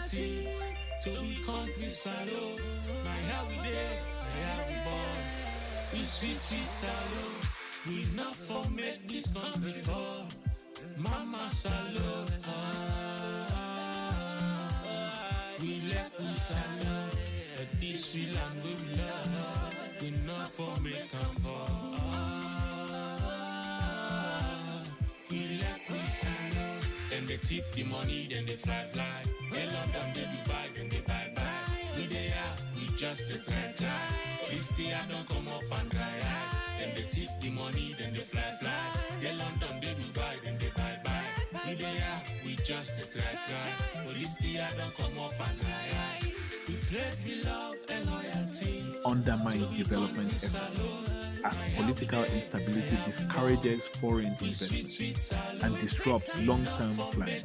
loyalty to the country salute. My how we there, my how we born. We sweet salute. We not for make this country fall. Mama salute. We let we salute. This we land we love. We not for make and fall. We let we salute. Then they thief the money, then they fly. They London, they Dubai, then they buy. We they are, we just a try. This year don't come up and dry eye. Then they thief the money, then they fly. They London, they Dubai, then they buy. We they are, we just a try. This year don't come up and dry eye. We pledge we love and loyalty. Undermines development efforts, as political instability discourages foreign investment and disrupts long-term planning.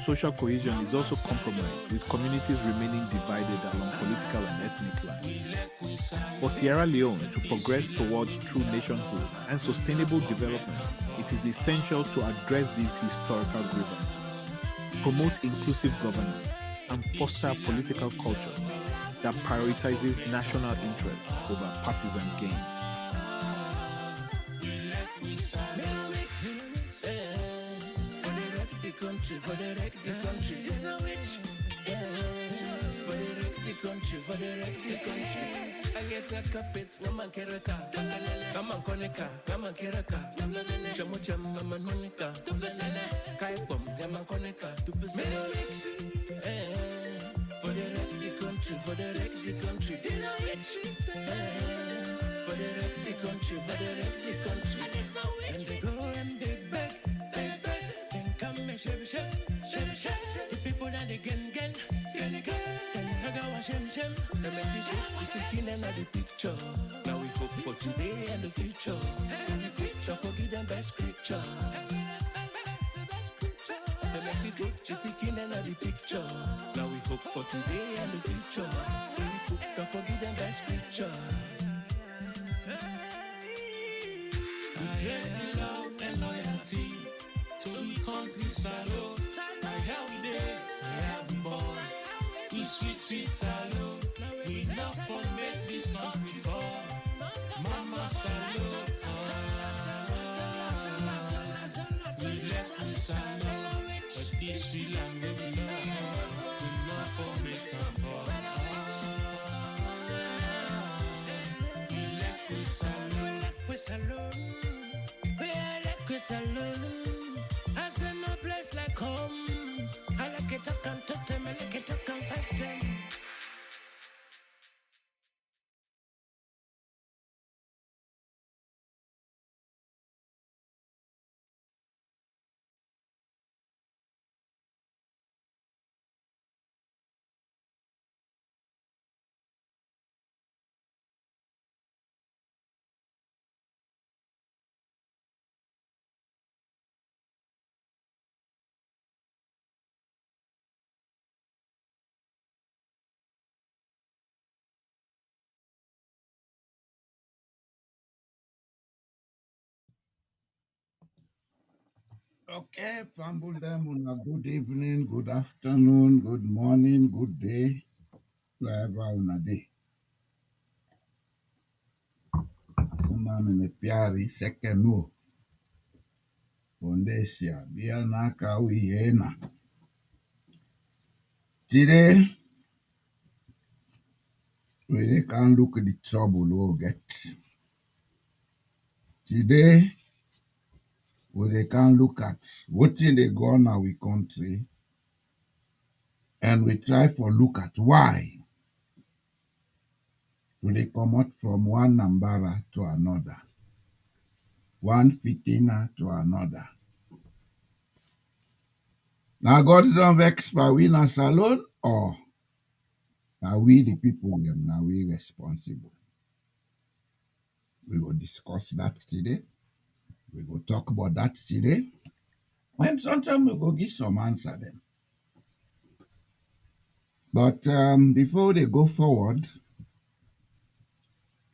Social cohesion is also compromised, with communities remaining divided along political and ethnic lines. For Sierra Leone to progress towards true nationhood and sustainable development, it is essential to address these historical grievances, promote inclusive governance, and foster a political culture that prioritizes national interests over partisan gain. For the country, it's a witch. For the country. I guess I carpets, no man kereka. Come on, Konica, come on, Kereka. Jamucham, Mama Monica. Kai bomb, Yaman Konica. For the country, it's a witch. For the country, it's a witch. And they go and they beg. Shim. The people that they gen. Then I go shim. They make me the chicken and the picture. Now we hope for today and the future. And the future forgive them best creature. They make me the chicken and the picture. Now we hope for today and the future. Don't forgive them best creature. We pledge love and loyalty to the country salute. My how we there, my how we born. We sweet salute. We not for make this country fall. Mama salute. We let we salute. But this we land we love. We not for make and fall. We let we salute. We let we salute. As in no place like home, I like it, I can touch them, I like it, I can fight them. Okay, Pambul Damuna, good evening, good afternoon, good morning, good day, wherever una day. Umami piari sekenu. Bondesia, bia naka uyena. Today, we can look at the trouble we'll get. Today, we can look at what they go on our country, and we try for look at why they come out from one Nambara to another, one fitina to another. Now God don't vex for we na salon, or are we the people them, now we responsible? We will discuss that today. We will talk about that today. And sometimes we will give some answer them. But before they go forward,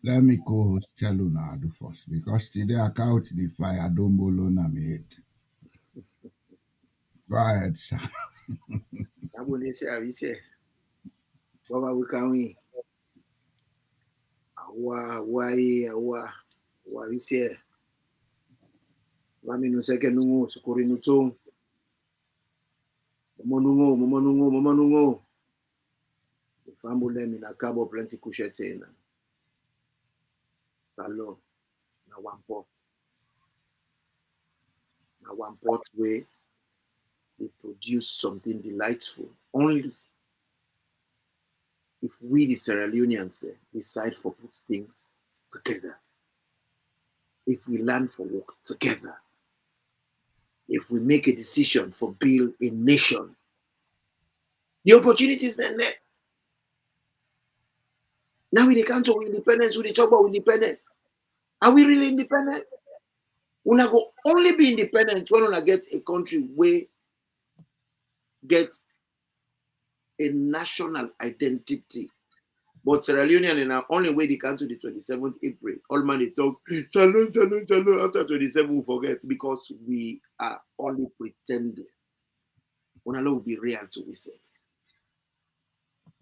let me co-host tell you now do first. Because today I count the fire, don't bolo na me head. Go ahead, sir. abonese abise baba wikawi awa wise mami nuseke nungu sukuri nutung momonungo ufambule mina kabo plenty kushetena salon na one pot way they produce something delightful only if we the Sierra Leoneans there decide for put things together, if we learn for work together, if we make a decision for build a nation, the opportunities then there. Now we can't talk independence, we talk about independence. Are we really independent? We not go only be independent when we get a country where get a national identity. But Sierra Leonean in our only way they come to the 27th April. All man they talk, shalom, after 27 we forget because we are only pretending. Una will be real to ourselves.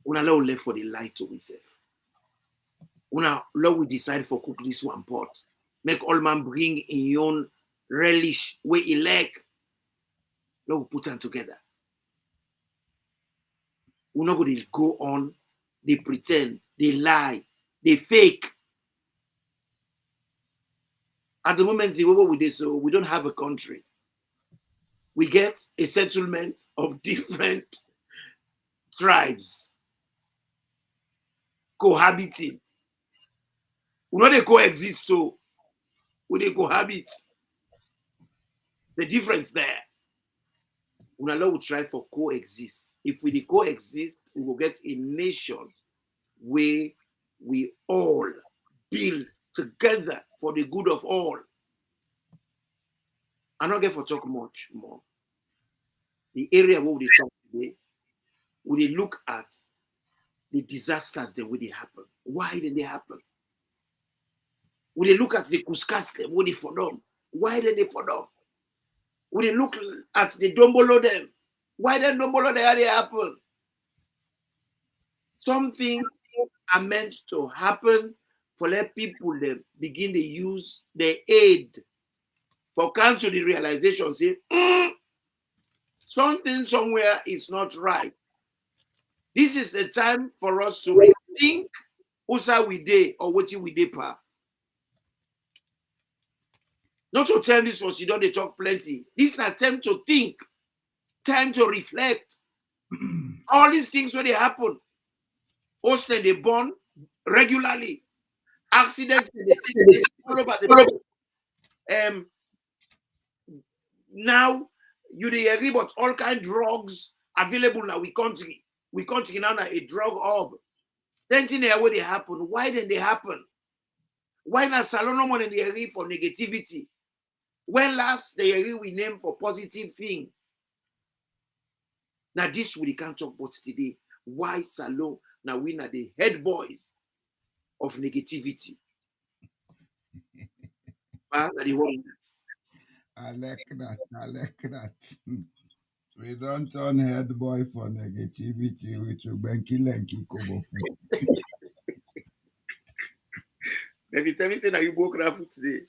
Una will left for the light to ourselves. Una will decide for cook this one pot. Make all man bring in your own relish where he like. Now we put them together. We're not going to go on, they pretend, they lie, they fake. At the moment, what we do, so we don't have a country. We get a settlement of different tribes cohabiting. We know they coexist, too. We they cohabit. The difference there. We will try for coexist. If we coexist, we will get a nation where we all build together for the good of all. I'm not going to talk much more. The area where we talk today, we look at the disasters that will happen. Why did they happen? We look at the Kuskas them, what they for them. Why did they for them? We look at the Dombolo them. Why did Dombolo they happen? Something are meant to happen for let people them begin to use their aid for come to the realization, say, something somewhere is not right. This is a time for us to rethink who's we day or what we day pa. Not to tell this was you don't they talk plenty. This is an attempt to think, time to reflect. All these things when they happen, Austin they born regularly, accidents they take all over the place. Now you they agree about all kind of drugs available now we country. We country now a drug hub. Then thing there where they happen. Why did they happen? Why not Salon money they agree for negativity? When last they agree we name for positive things. Now this we can't talk about today. Why Salon now we are the head boys of negativity? I like that. We don't turn head boy for negativity, which will banky lanky kobo food. Every time you say that you broke that food today.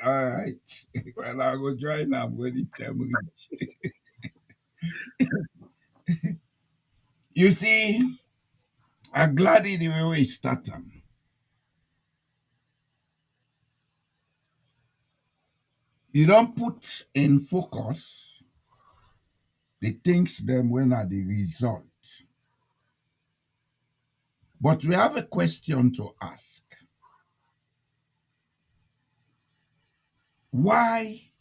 All right. Well, I'll go join them when the time reach. You see, I'm glad in the way we start them. You don't put in focus the things them when are the result. But we have a question to ask. Why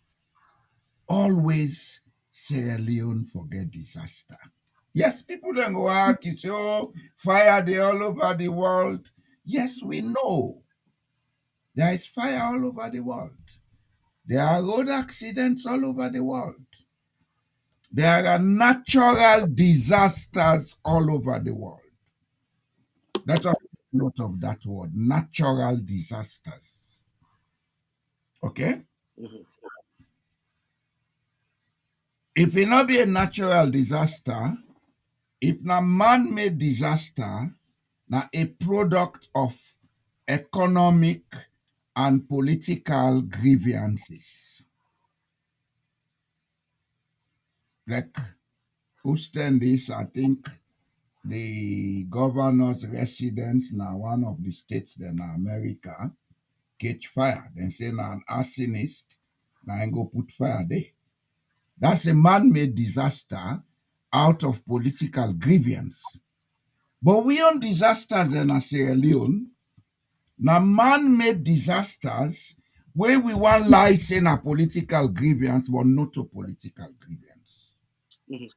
always Sierra Leone forget disaster? Yes, people don't go out, you say, oh, fire they all over the world. Yes, we know. There is fire all over the world. There are road accidents all over the world. There are natural disasters all over the world. Let us take note of that word, natural disasters. Okay? Mm-hmm. If it not be a natural disaster, if na man-made disaster, na a product of economic and political grievances. Like Houston, this, I think the governor's residence now one of the states in America catch fire. Then say na an arsonist, now and go put fire there. That's a man-made disaster out of political grievance. But we on disasters in Sierra Leone, na man-made disasters where we want lie say na political grievance, but not a political grievance. Mhm.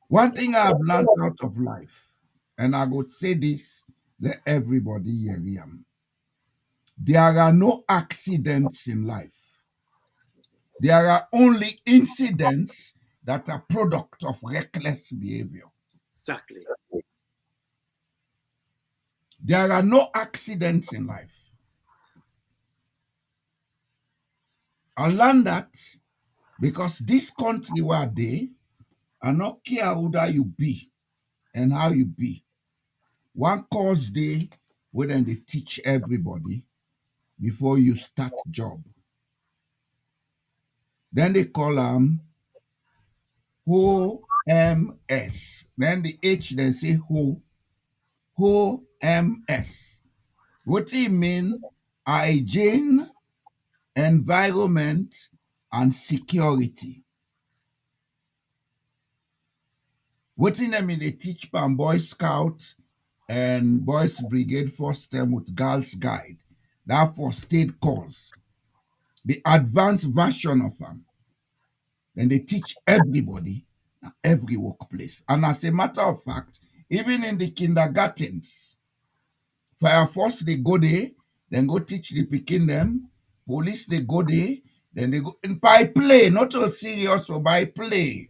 One thing I have learned out of life, and I go say this, let everybody hear him. There are no accidents in life. There are only incidents that are product of reckless behavior. Exactly. There are no accidents in life. I learned that because this country where they are not care who that you be and how you be. One course day where then they teach everybody before you start job. Then they call them OMS. Then the H then say OMS. What do you mean? Hygiene, environment, and security. What in them they teach pan Boy Scout and Boys Brigade first term with Girls Guide. That for state course. The advanced version of them. Then they teach everybody, every workplace. And as a matter of fact, even in the kindergartens, fire force they go there, then go teach the picking them. Police they go there, then they go and by play, not so serious, or by play.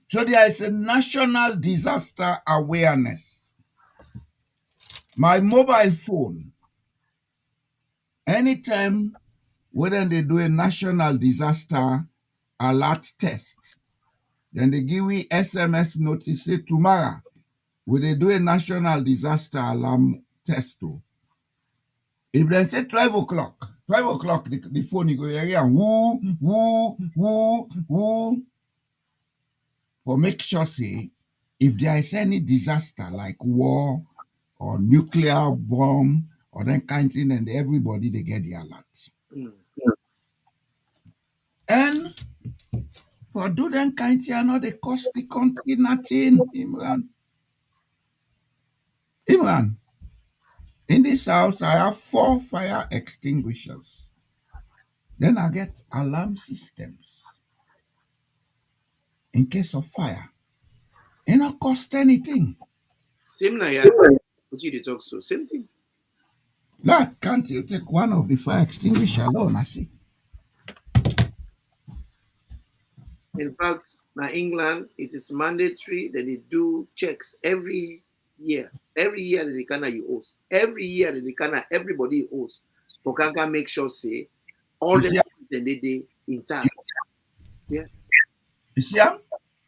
So there is a national disaster awareness. My mobile phone, anytime when they do a national disaster alert test, then they give me SMS notice say tomorrow, will they do a national disaster alarm test too? If they say 12 o'clock, the phone you go hear and woo, woo, woo, woo. For make sure say, if there is any disaster like war or nuclear bomb or that kind of thing, and everybody they get the alert. Mm. And for do that kind of thing, know they cost the country nothing, Imran, in this house, I have 4 fire extinguishers. Then I get alarm systems in case of fire. It not cost anything. Same na yeah. What you dey talk so? Same thing. Lad, can't you take one of the fire extinguisher alone? I see. In fact, na England, it is mandatory that they do checks every year. Every year that they can you host. Every year that they can everybody host. For can make sure say all You the see, then they intact. Yeah. you see, I've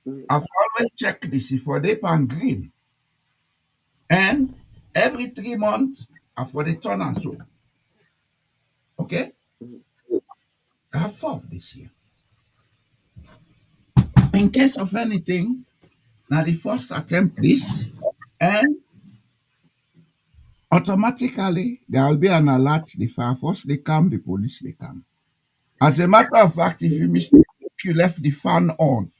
Mm. always checked this for they pan green. And every 3 months, I for the turn and so. Okay? Mhm. I have 4 of this year. In case of anything, now the first attempt this, and automatically there will be an alert. The fire force they come, the police they come. As a matter of fact, if you mistake, you left the fan on,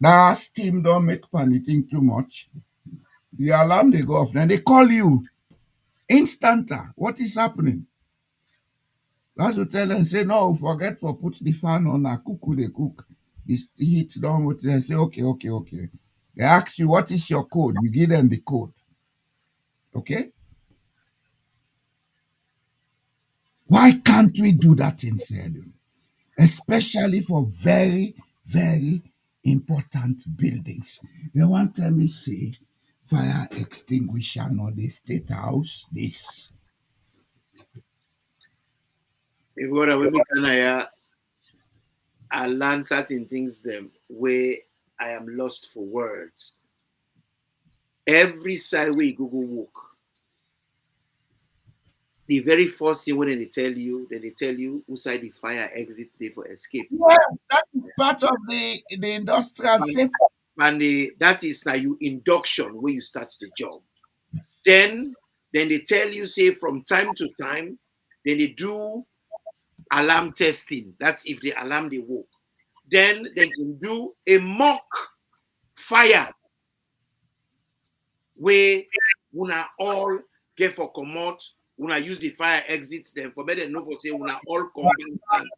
that steam don't make panicking too much. The alarm they go off, then they call you instanta. What is happening? That's to tell them say no, forget for put the fan on. A cook who they cook. This heat down with they say okay, okay, okay. They ask you what is your code. You give them the code. Okay. Why can't we do that in Sierra Leone? Especially for very, very important buildings. They want tell me say fire extinguisher or the state house this. If what we can I learn certain things them where I am lost for words. Every side where you go walk, the very first thing when they tell you, then they tell you who side the fire exit there for escape. Yes, that is part of the industrial And, safety. that is now you induction where you start the job. Yes. Then they tell you, say, from time to time, then they do alarm testing. That's if the alarm they work. Then they can do a mock fire where una all get for commot, una use the fire exits, then for better know for say una all combine stand.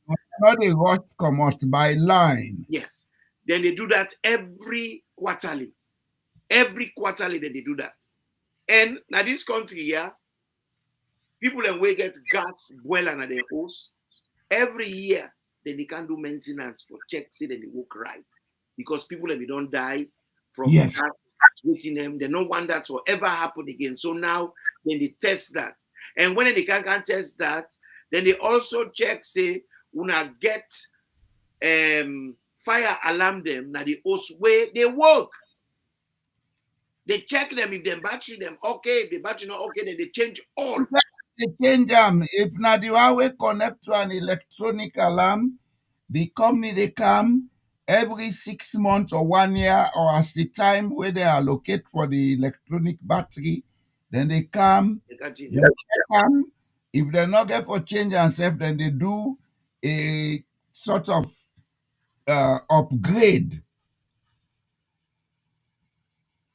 Not a rush come out by line. Yes. Then they do that every quarterly. Every quarterly then they do that. And now this country here, people and we get gas boiler and their house. Every year, then they can do maintenance for check, say that they work right. Because people and they don't die from Yes. gas waiting them. They don't want that to ever happen again. So now then they test that. And when they can't test that, then they also check, say, una get fire alarm them now the host way they work. They check them if the battery them okay, if the battery not okay, then they change all. They change them. If not the one way connect to an electronic alarm, the company they come every 6 months or 1 year or as the time where they allocate for the electronic battery, then they come. They can't change When it. they come, if they not get for change and self, then they do a sort of upgrade.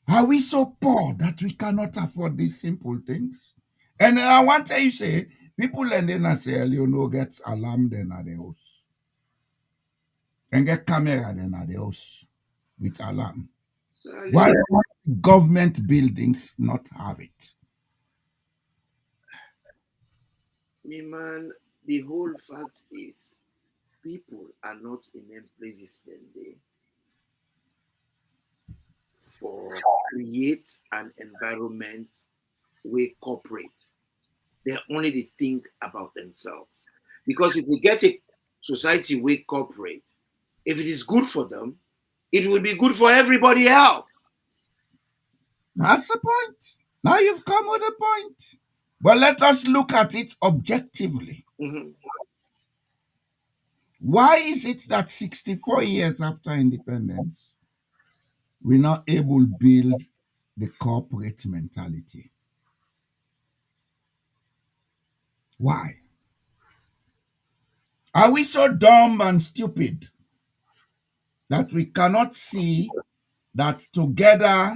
Are we so poor that we cannot afford these simple things? And I want to say, people and then say, you know, get alarm then at the house. And get camera then at the house with alarm. So, Why do government buildings not have it? me man, the whole fact is people are not in them places than they for create an environment where corporate they only they think about themselves. Because if we get a society where corporate, if it is good for them, it will be good for everybody else. That's the point. Now you've come with a point. But let us look at it objectively. Mhm. Why is it that 64 years after independence, we're not able to build the corporate mentality? Why? Are we so dumb and stupid that we cannot see that together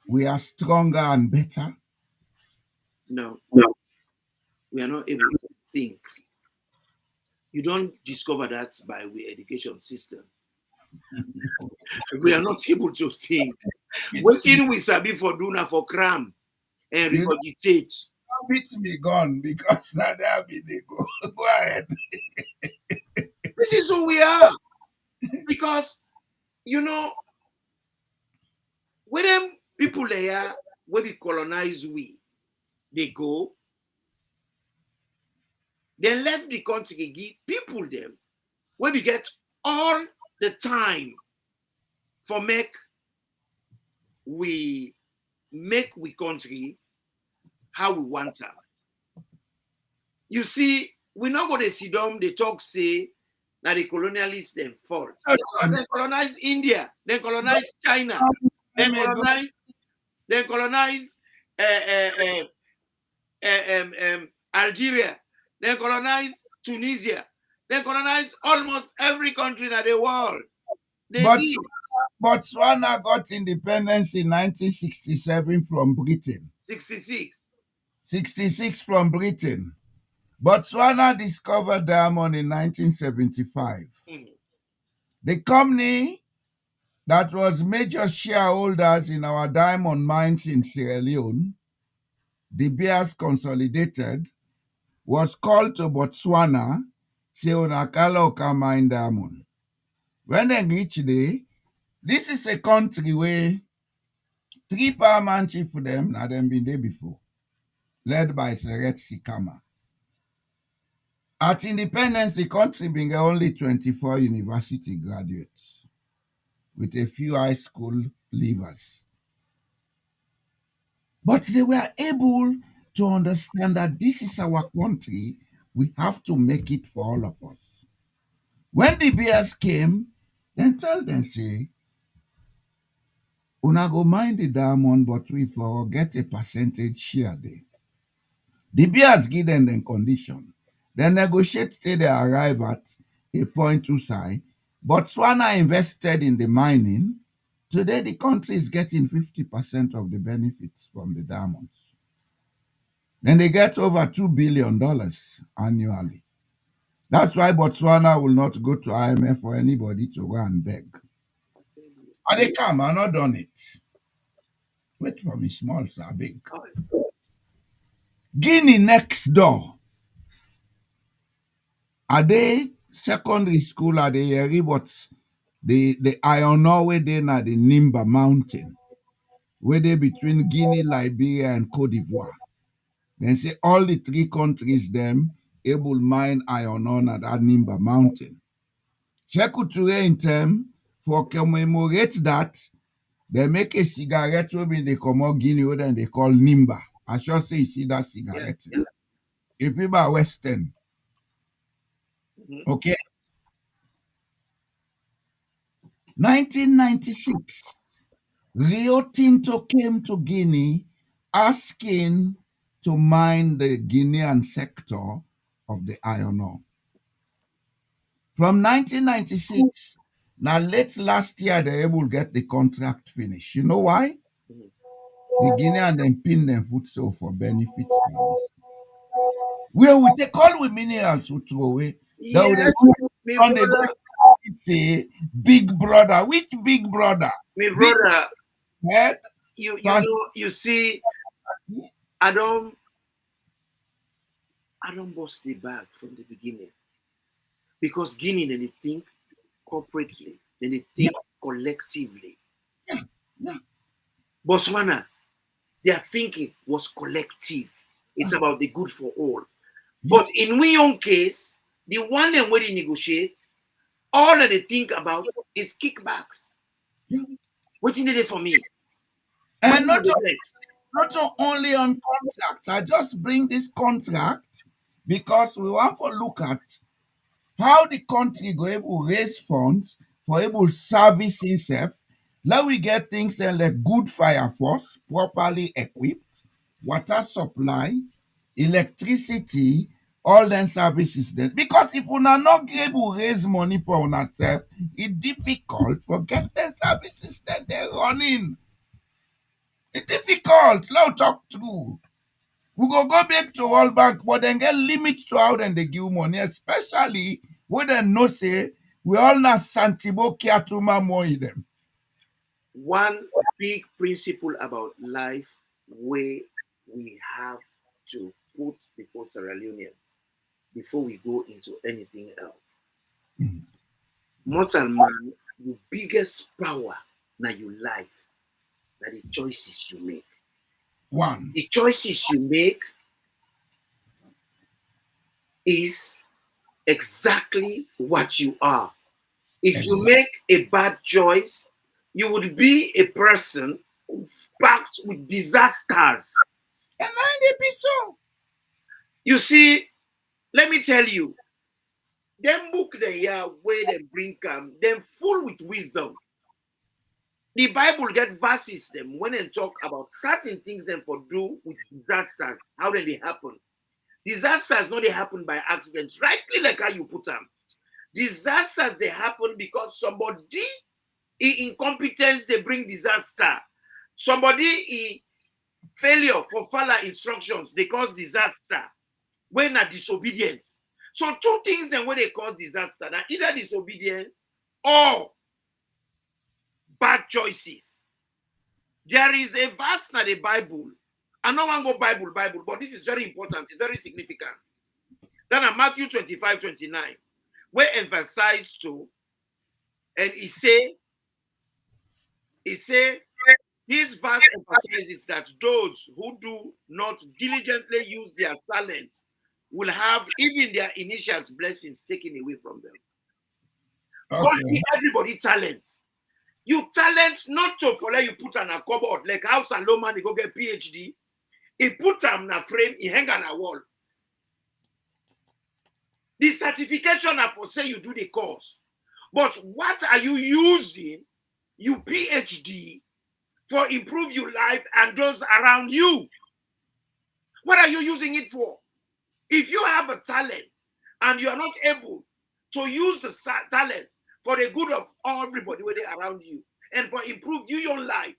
we are stronger and better? No, we are not able to think. You don't discover that by the education system. We are not able to think. Waiting we sabi for Duna for cram and You regurgitate. beat me gone because now there be they go. Go ahead. This is who we are. Because, you know, when them people there, when we colonize they go, then left the country, give people them, when we get all the time for make we country how we want them. You see, we not going to see them, they talk, say, that the colonialists them fault. They colonize India, they colonize China, they colonize Algeria, they colonize Tunisia, they colonize almost every country in the world. They But did. Botswana got independence in 1967 from Britain. 66. 66 from Britain. Botswana discovered diamond in 1975. Mhm. The company that was major shareholders in our diamond mines in Sierra Leone, De Beers Consolidated, was called to Botswana, say Unakala Oka mine diamond. When they reach there, this is a country where 3 paramount chief for them, now them been there before, led by Seret Sikama. At independence, the country being only 24 university graduates with a few high school leavers. But they were able to understand that this is our country. We have to make it for all of us. When the bears came, then tell them, say, una go mind the diamond, but we for get a percentage share there. The bears give them the condition. They negotiate till they arrive at a point to side. Botswana invested in the mining. Today, the country is getting 50% of the benefits from the diamonds. Then they get over $2 billion annually. That's why Botswana will not go to IMF for anybody to go and beg. I tell you. And they come, I not done it. Wait for me, small, sir, big. All right. Guinea next door. Are they secondary school? Are they area? But the iron ore where they na the Nimba Mountain, where they between Guinea, Liberia, and Cote d'Ivoire. Then say all the three countries them able mine iron ore at that Nimba Mountain. Check to in term for commemorate that they make a cigarette wey they come out Guinea wey dem they call Nimba. I sure say you see that Yeah. cigarette. If people are Western, Mhm. okay. 1996, Rio Tinto came to Guinea asking to mine the Guinean sector of the iron ore. From 1996, now late last year, they able to get the contract finished. You know why? Mhm. The Guinean then pin them foot so for benefits policy. Where we take all the minerals we throw away, that would Yes, my on the brother, say big brother. Which big brother? my Big brother, head you pass. know, you see, I don't bust the bag from the beginning because Guinea then they think corporately, then they Yeah, think collectively. yeah, yeah, Botswana, their thinking was collective. It's yeah, about the good for all. yeah, But in we own case, the one them where they negotiate, all that they think about is kickbacks. yeah. What in it for me? Money And in the bank. not only on contract. I just bring this contract because we want to look at how the country go able raise funds for able service itself. Let we get things like good fire force, properly equipped, water supply, electricity, all them services then. Because if we are not able to raise money for ourselves, it's difficult for get them services then they're running. It's difficult. Let's talk through. We go back to World Bank, but then get limit to how then they give money, especially when they know say we all na Santibo Kiatuma money them. One big principle about life where we have to put before Sierra Leoneans before we go into anything else. Mhm. Mortal man, the biggest power na your life, na the choices you make. One. The choices you make is exactly what you are. If you Exactly. make a bad choice, you would be a person packed with disasters. And then they be so. You see, let me tell you, them book the year where they bring them full with wisdom. The Bible get verses them when they talk about certain things them for do with disasters. How did they happen? Disasters not they happen by accident, rightly like how you put them. Disasters they happen because somebody incompetence they bring disaster. Somebody failure for follow instructions they cause disaster. When are disobedience. So two things then when they cause disaster, now either disobedience or bad choices. There is a verse in the Bible. I know one go Bible, but this is very important, it's very significant. Then Matthew 25:29, where emphasized to, and he say, this verse emphasizes that those who do not diligently use their talent will have even their initials blessings taken away from them. God Okay. give everybody talent. You talent not to for let you put on a cupboard like how Salomon they go get PhD. He put them in a frame, he hang on a wall. The certification are for say you do the course. But what are you using your PhD for improve your life and those around you? What are you using it for? If you have a talent and you are not able to use the talent for the good of everybody around you and for improve your own life,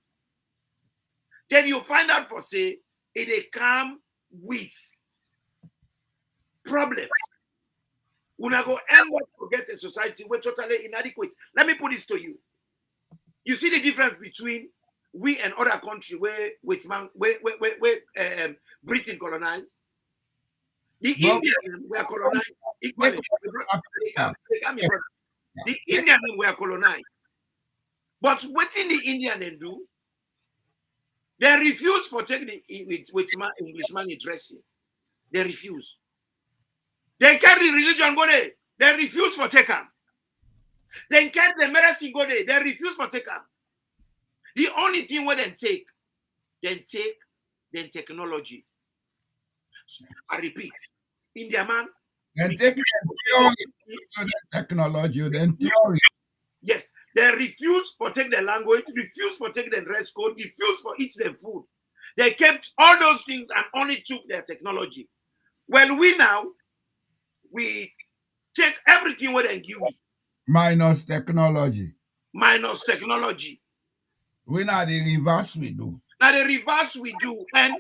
then you find out for say it come with problems. We're not going to end up to get a society we're totally inadequate. Let me put this to you. You see the difference between we and other countries where Britain colonized. The Indians were colonized equally. The Indians were colonized. But what in the Indian do? They refuse for taking the with Englishman dressing. They refuse. They carry religion go there. They refuse for take them. They carry the medicine go there. They refuse for take them. The only thing where they take technology. I repeat, India man. Then take theory to the technology, then theory. Yes, they refuse for take the language, refuse for take the dress code, refuse for eat their food. They kept all those things and only took their technology. Well, we take everything what they give me. Minus technology. Minus technology. We now the reverse we do. Now the reverse we do. And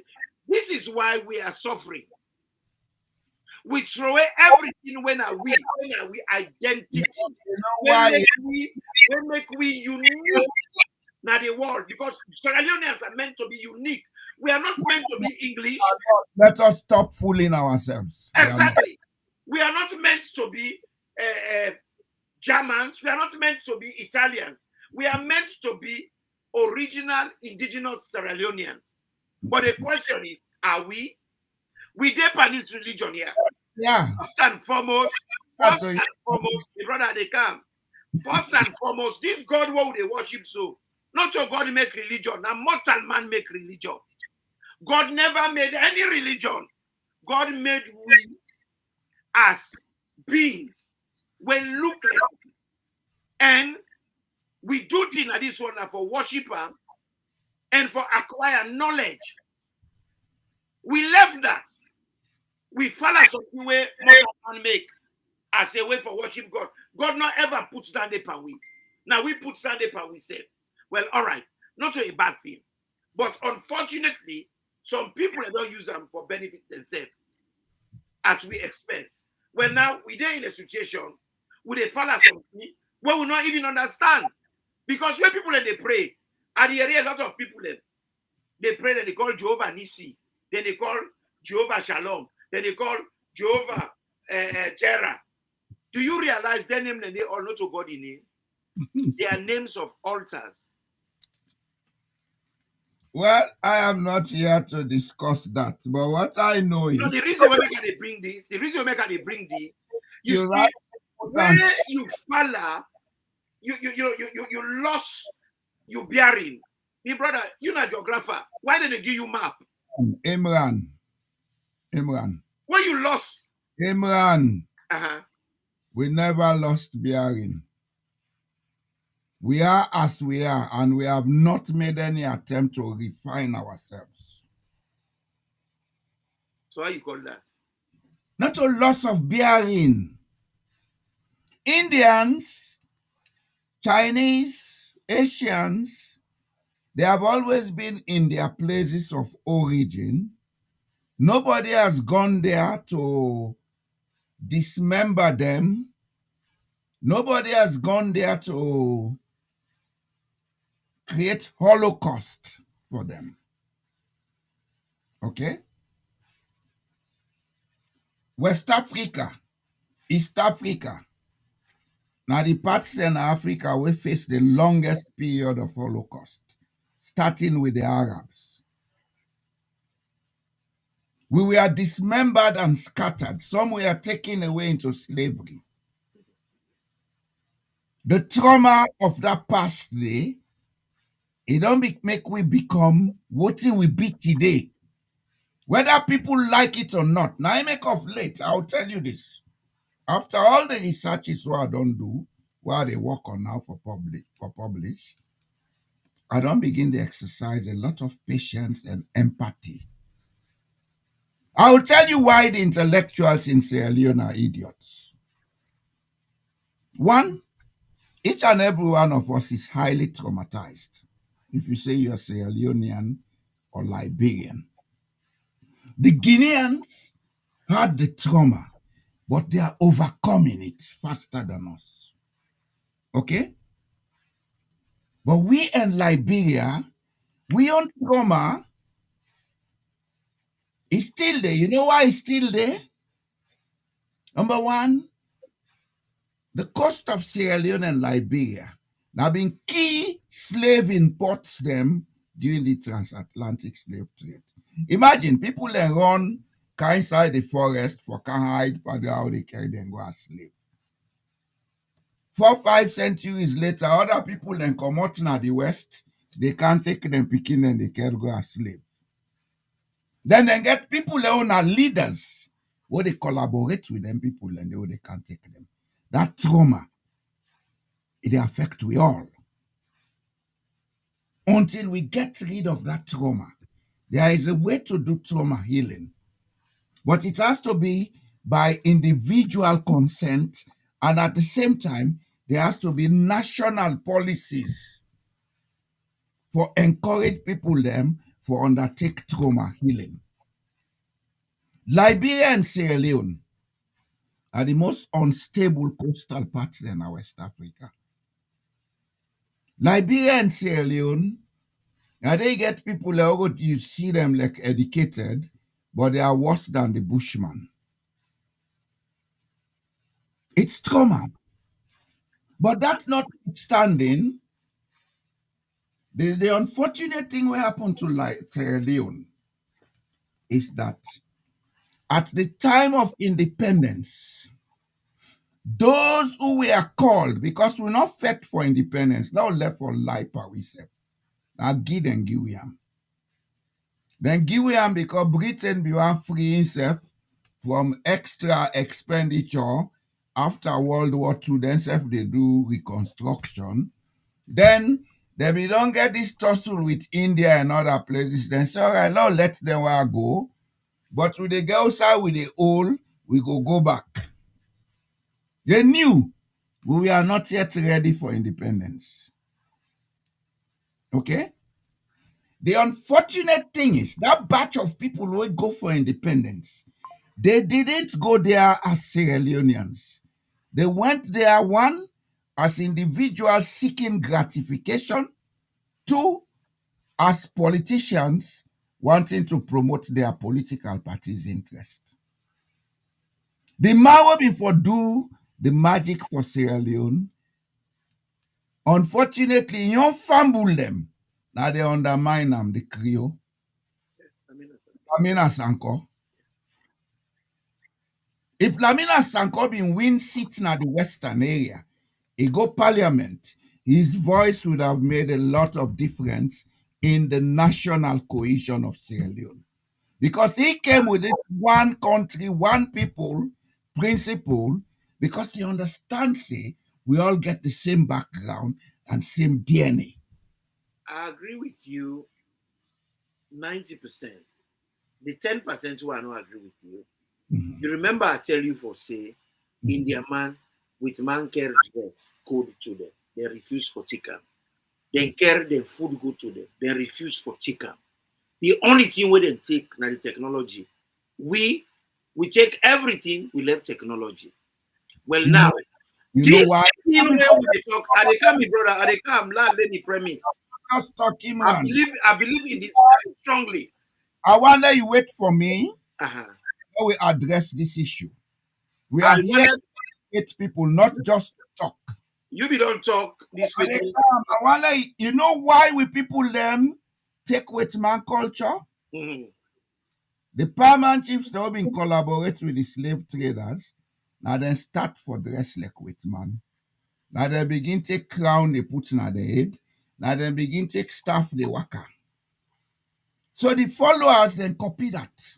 this is why we are suffering. We throw away everything when are we identity. You know why? When make we unique now the world, because Sierra Leoneans are meant to be unique. We are not meant to be English. Let us stop fooling ourselves. Exactly. We are not meant to be Germans. We are not meant to be Italians. We are meant to be original indigenous Sierra Leoneans. But the question is, are we? We depend this religion here. Yeah. First and foremost, the brother they come. First and foremost, this God what they worship so. Not your God make religion. Now mortal man make religion. God never made any religion. God made we as beings when look like. And we do things like this one for worshiper and for acquire knowledge. We left that. We follow something where mortal man make as a way for worship God. God not ever puts down the power. Now we put down the power we say. Well, all right, not a bad thing. But unfortunately, some people don't use them for benefit themselves at we expense. Well, now we're in a situation with a follow something where we not even understand. Because when people they pray, and the area a lot of people they pray and they call Jehovah Nisi, then they call Jehovah Shalom, then they call Jehovah Jera. Do you realize their name and they all not to God in name? They are names of altars. Well, I am not here to discuss that, but what I know is the reason why they bring this, you see, right. when you follow, you lost your bearing. Me brother, you're not geographer. Why did they give you map? Imran. When you lost, Imran. Uh-huh. We never lost bearing. We are as we are, and we have not made any attempt to refine ourselves. So how you call that? Not a loss of bearing. Indians, Chinese, Asians, they have always been in their places of origin. Nobody has gone there to dismember them. Nobody has gone there to create Holocaust for them. Okay? West Africa, East Africa, now the parts in Africa we face the longest period of Holocaust, starting with the Arabs. We were dismembered and scattered. Some were taken away into slavery. The trauma of that past day, it don't make we become what we be today. Whether people like it or not. Now I make of late, I'll tell you this. After all the researches what I don't do, what they work on now for publish, I don't begin to exercise a lot of patience and empathy. I will tell you why the intellectuals in Sierra Leone are idiots. One, each and every one of us is highly traumatized. If you say you're Sierra Leonean or Liberian. The Guineans had the trauma, but they are overcoming it faster than us. Okay? But we in Liberia, we on trauma is still there. You know why it's still there? Number one, the coast of Sierra Leone and Liberia now been key slave imports them during the transatlantic slave trade. Imagine people that run inside the forest for can hide, but how they carry them go as slave. 4-5 centuries later, other people then come out in the west, they can't take them picking and they can go as slave. Then they get people that own are leaders, where they collaborate with them people and they can't take them. That trauma, it affects we all. Until we get rid of that trauma, there is a way to do trauma healing. But it has to be by individual consent, and at the same time, there has to be national policies for encourage people them for undertake trauma healing. Liberia and Sierra Leone are the most unstable coastal parts in West Africa. Liberia and Sierra Leone, now they get people that you see them like educated, but they are worse than the bushman. It's trauma. But that's notwithstanding, the unfortunate thing what happened to Sierra Leone is that at the time of independence, those who were called, because we're not fit for independence, now left for life per we say. Now give them Giwiam. Then Giwiam because Britain be one free himself from extra expenditure after World War II, then self they do reconstruction. Then we don't get this tussle with India and other places. Then say, all right, now let them go. But with the girls out with the old, we go back. They knew we are not yet ready for independence. Okay? The unfortunate thing is that batch of people who go for independence, they didn't go there as Sierra Leoneans. They went there, one, as individuals seeking gratification, two, as politicians wanting to promote their political party's interest. The Mao before do the magic for Sierra Leone. Unfortunately, you don't fumble them. Now they undermine them, the Creole. Lamina Sanko. If Lamina Sanko been win seats in the western area, he go parliament, his voice would have made a lot of difference in the national cohesion of Sierra Leone. Because he came with this one country, one people principle, because he understands we all get the same background and same DNA. I agree with you 90%. The 10% who I don't agree with you. Mm-hmm. You remember I tell you for say, India man with man care dress code to them. They refuse for chicken. Then care the food go to them. They refuse for chicken. The only thing we didn't take now the technology. We take everything, we left technology. Well, now, you know why? Even when we talk, I they come, brother, I they come, land any premise. Just talking, man. I believe in this strongly. I want that you wait for me. We address this issue. We are here to educate people, not just talk. You be don't talk this way. I want you know why we people them take with man culture? Mm-hmm. The paramount chiefs they all been collaborate with the slave traders. Now then start for dress like with man. Now they begin take crown they put in the head. Now then begin take staff they waka. So the followers then copy that.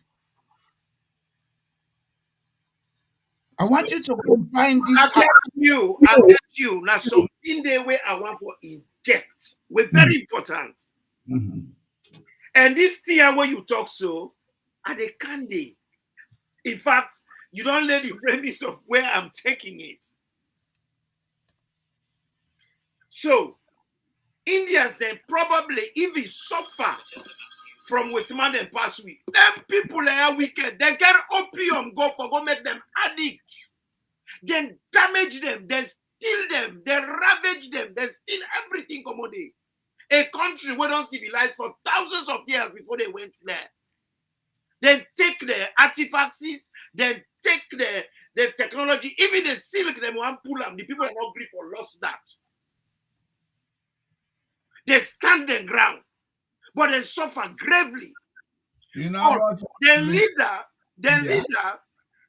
I want you to find this. I get you. Now something the way I want to inject. We're very important. Mhm. And this thing where you talk so, are the candy. In fact, you don't lay the premise of where I'm taking it. So, Indians then probably even suffer from what man and pass week. Them people are wicked. They get opium, go make them addicts. Then damage them, then steal them, then ravage them, then steal everything commodity. A country where don't civilize for thousands of years before they went there. Then take the artifacts, then take the technology, even the silk, them one pull up. The people are not grief or lost that. They stand the ground, but they suffer gravely. You know what? The leader,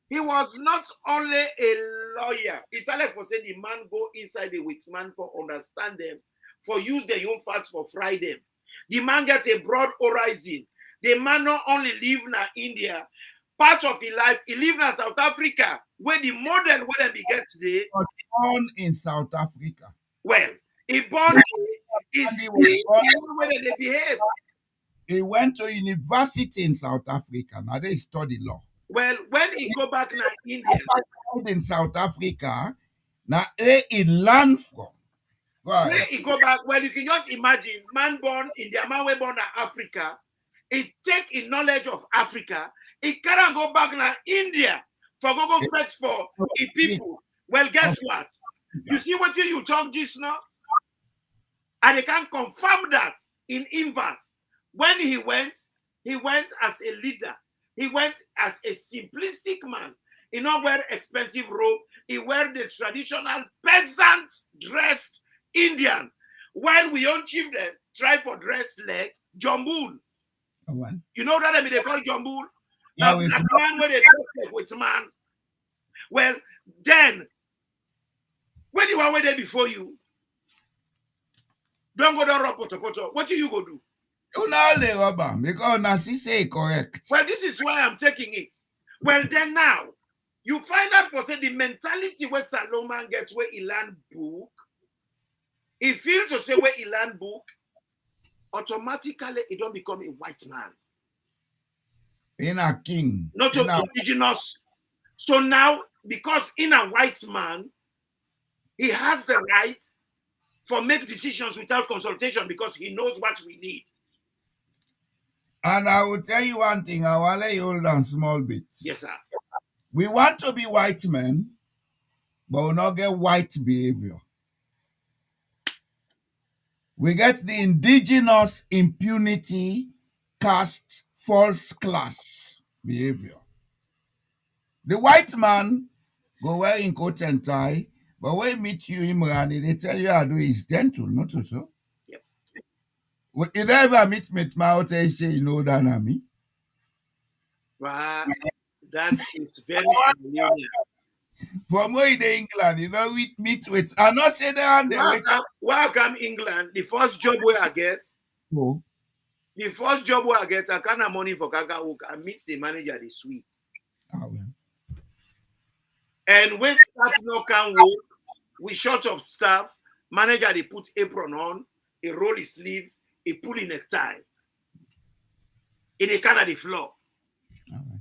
he was not only a lawyer. It's like for say the man go inside the witch man for understand them, for use their own facts for fry them. The man gets a broad horizon. The man not only live in India, part of his life, he live in South Africa, where the model where they get today. Born in South Africa. Well, he born where they behave. He went to university in South Africa. Now they study law. Well, when he go back to India, in South Africa, now he learn from. Right. When he go back, well, you can just imagine man born in the man born in Africa, he take his knowledge of Africa, he cannot go back to India for go fetch for the people. Well, guess what? You see what you talk just now? And they can confirm that in inverse. When he went as a leader. He went as a simplistic man. He not wear expensive robe. He wear the traditional peasant dressed Indian. While we own chief then try for dress like Jambul. You know that I mean they call Jambul? Yeah, man where they dress like with man. Well, then when you are there before you, don't go down poto. What do you go do? You know the rubber because Nasi say correct. Well, this is why I'm taking it. Well, then now you find out for say the mentality where Solomon gets where he learn book. He feels to say where he learn book, automatically he don't become a white man. In a king. Not indigenous. So now, because in a white man, he has the right for make decisions without consultation because he knows what we need. And I will tell you one thing, I will let you hold on small bit. Yes, sir. We want to be white men, but we'll not get white behavior. We get the indigenous impunity, caste, false class behavior. The white man go wearing coat and tie, but when he meet you, Imran, they tell you how to do is gentle, not so. Yep. You never meet me, my say you know that than me. Wow, that is very familiar. From where in England, you know, we meet with. I not say that. Welcome England. The first job where I get. Oh. The first job where I get, I can't have money for Kaka work. I meet the manager at the suite. Oh, well. And when staff no can work, we short of staff. Manager they put apron on, he roll his sleeve, he pull in necktie. In the can of the floor. Okay.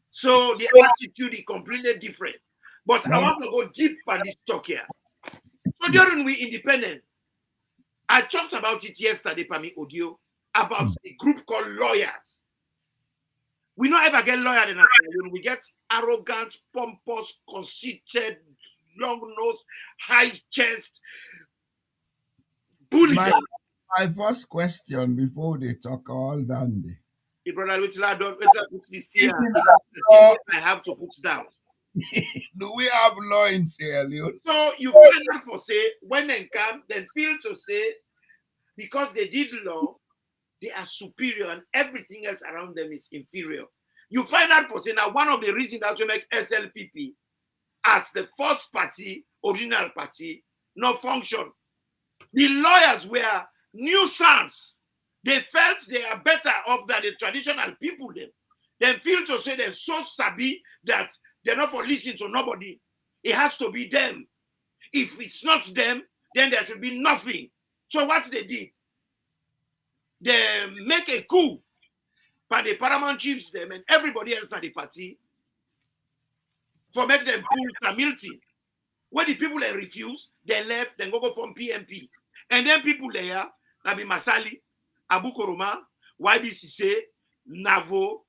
So the attitude is completely different. But I want to go deep on this talk here. So during we independence, I talked about it yesterday, Pami Audio, about the group called lawyers. We don't ever get lawyer in us. We get arrogant, pompous, conceited, long nose, high chest, bully. My first question before they talk all dandy. Hey, brother, I don't put this here. I have to put down. Do we have law in Sierra Leone? So you find out for say when they come, then feel to say because they did law, they are superior and everything else around them is inferior. You find out for saying that one of the reasons that you make SLPP as the first party, original party, not function. The lawyers were nuisance. They felt they are better off than the traditional people. They feel to say they're so savvy that they're not for listening to nobody. It has to be them. If it's not them, then there should be nothing. So what they did, they make a coup by the paramount chiefs them and everybody else in the party for make them pull Samilton. When the people they refuse, they left, then go from PMP. And then people there, Nabi Masali, Abu Koroma, YBCC, Navo,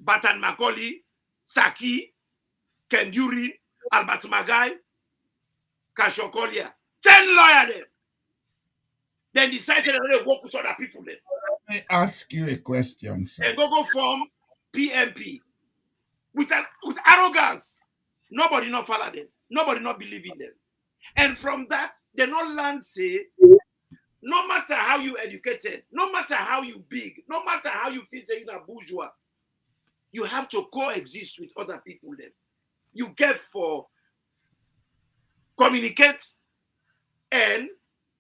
Batan Macaulay, Saki, Kenduri, Albert Magai, Kashokolia. 10 lawyers there. Then decided that they work with other people there. Let me ask you a question, sir. And go form PMP with arrogance. Nobody not follow them. Nobody not believe in them. And from that, they not learn say, no matter how you educated, no matter how you big, no matter how you feel in a bourgeois, you have to coexist with other people then. You get for communicate and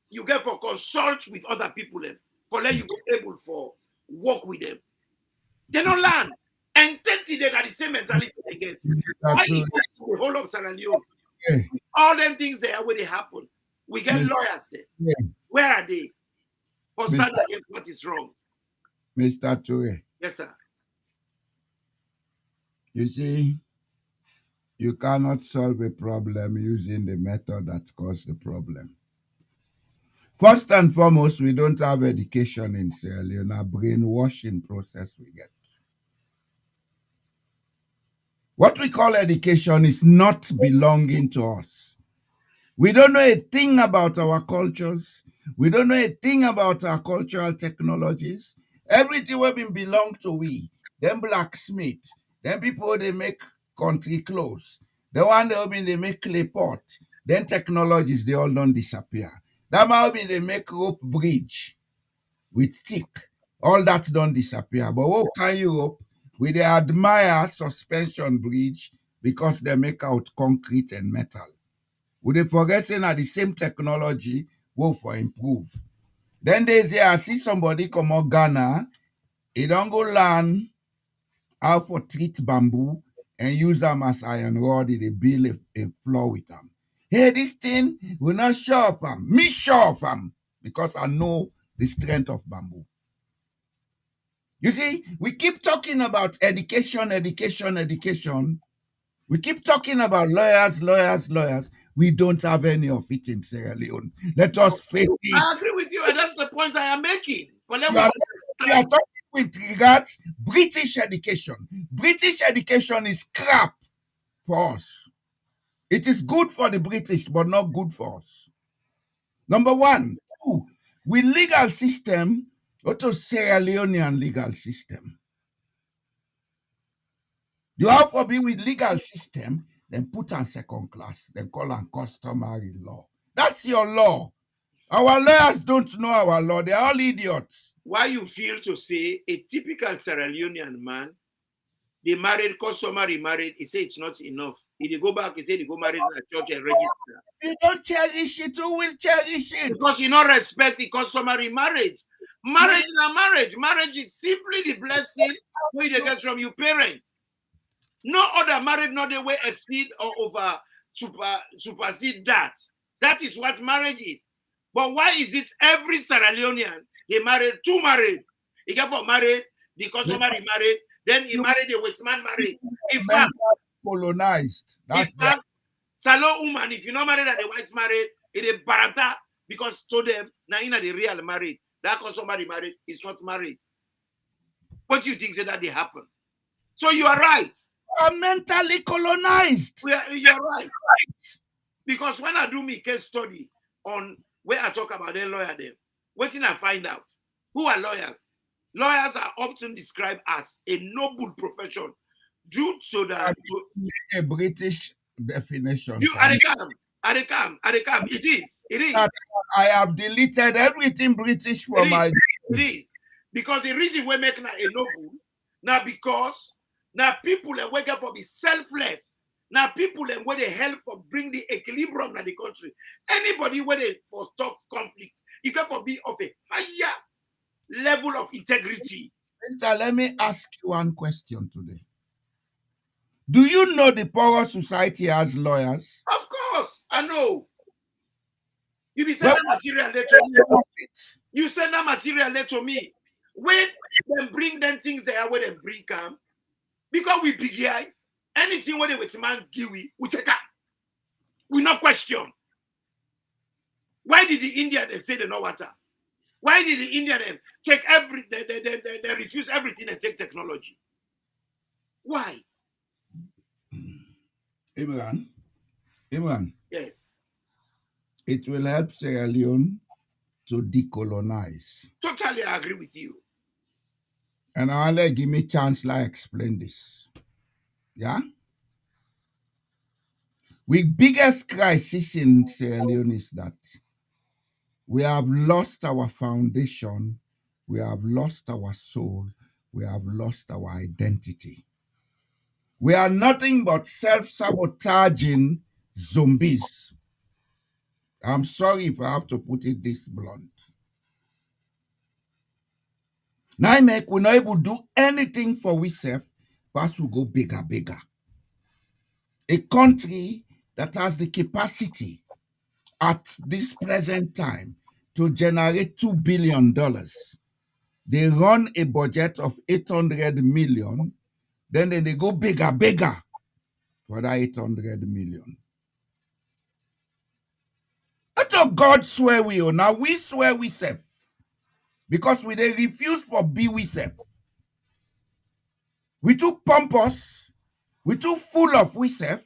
you get for consult with other people then. For let you be able for work with them. They don't learn. And 30 days are the same mentality they get. Why is the whole of Sierra Leone? Yeah. All them things there where they happen. We get lawyers there. Yeah. Where are they? For stand against what is wrong. Mr. Toure. Yes, sir. You see, you cannot solve a problem using the method that caused the problem. First and foremost, we don't have education in Sierra Leone, a brainwashing process we get. What we call education is not belonging to us. We don't know a thing about our cultures. We don't know a thing about our cultural technologies. Everything we been belong to we. Them blacksmith, them people they make country clothes. The one they make clay pot. Then technologies they all don't disappear. That might they make rope bridge with stick. All that don't disappear. But what can Europe? We they admire suspension bridge because they make out concrete and metal. We they forget saying that the same technology will for improve. Then they say I see somebody come out Ghana, he don't go learn how for treat bamboo and use them as iron rod, they build a floor with them. Hey, this thing will not show of them. Me show of them because I know the strength of bamboo. You see, we keep talking about education, education, education. We keep talking about lawyers, lawyers, lawyers. We don't have any of it in Sierra Leone. Let us face it. I agree with you, and that's the point I am making. But let We are talking with regards British education. British education is crap for us. It is good for the British, but not good for us. Number one. Two, with legal system, go to Sierra Leonean legal system. You have to be with legal system, then put on second class, then call on customary law. That's your law. Our lawyers don't know our law. They're all idiots. Why you feel to say a typical Sierra Leonean man, they married, customary married, he say it's not enough. He go back, he say he go marry in a church and register. You don't cherish it, who will cherish it? Because you don't respect the customary marriage. Marriage is a marriage. Marriage is simply the blessing where you get from your parents. No other marriage, not the way exceed or over supersede that. That is what marriage is. But why is it every Sierra Leonean, he married, two married. He got for married, the customary married, then he married the witchman married. In fact, colonized. That's Salo woman, if you not married and the whites married, it is barata because to them, now in the real married, that customary married is not married. What do you think that they happen? So you are right. Are mentally colonized. You're right. Because when I do my case study on where I talk about their lawyer there, what did I find out? Who are lawyers? Lawyers are often described as a noble profession due to the a British definition. It is. I have deleted everything British from my. It is. Because the reason we make a noble, now because Now people and wake up for be selfless. Now people and where they help for bring the equilibrium in the country. Anybody where they for stop conflict, you can for be of a higher level of integrity. Mister, let me ask you one question today. Do you know the Power Society has lawyers? Of course, I know. You be Well, sending material there to me. You send that material there to me. When them bring them things there, where they bring come, because we big guy, anything where they with man give we take up. We not question. Why did the Indian they say they know water? Why did the Indian take they refuse everything and take technology? Why? Imran, Yes. it will help Sierra Leone to decolonize. Totally agree with you. And I'll let give me chance to explain this. Yeah? The biggest crisis in Sierra Leone is that we have lost our foundation, we have lost our soul, we have lost our identity. We are nothing but self-sabotaging zombies. I'm sorry if I have to put it this blunt. Now we're not able to do anything for ourselves, but we go bigger. A country that has the capacity at this present time to generate $2 billion. They run a budget of 800 million, then they go bigger for that 800 million. I thought God swear we are. Now we swear we self. Because we they refuse for be we self. We too pompous, we too full of we self,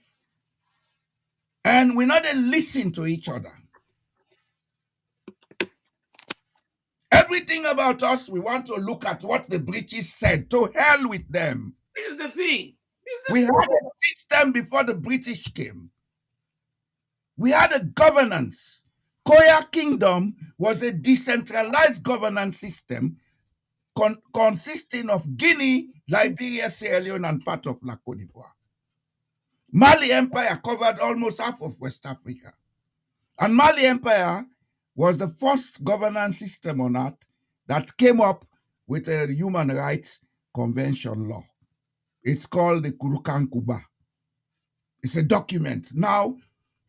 and we not they listen to each other. Everything about us, we want to look at what the British said. To hell with them. This is the thing. We had a system before the British came. We had a governance. Koya Kingdom was a decentralized governance system consisting of Guinea, Liberia, Sierra Leone, and part of La Côte d'Ivoire. Mali Empire covered almost half of West Africa. And Mali Empire was the first governance system on earth that came up with a human rights convention law. It's called the Kurukan Kuba. It's a document. Now,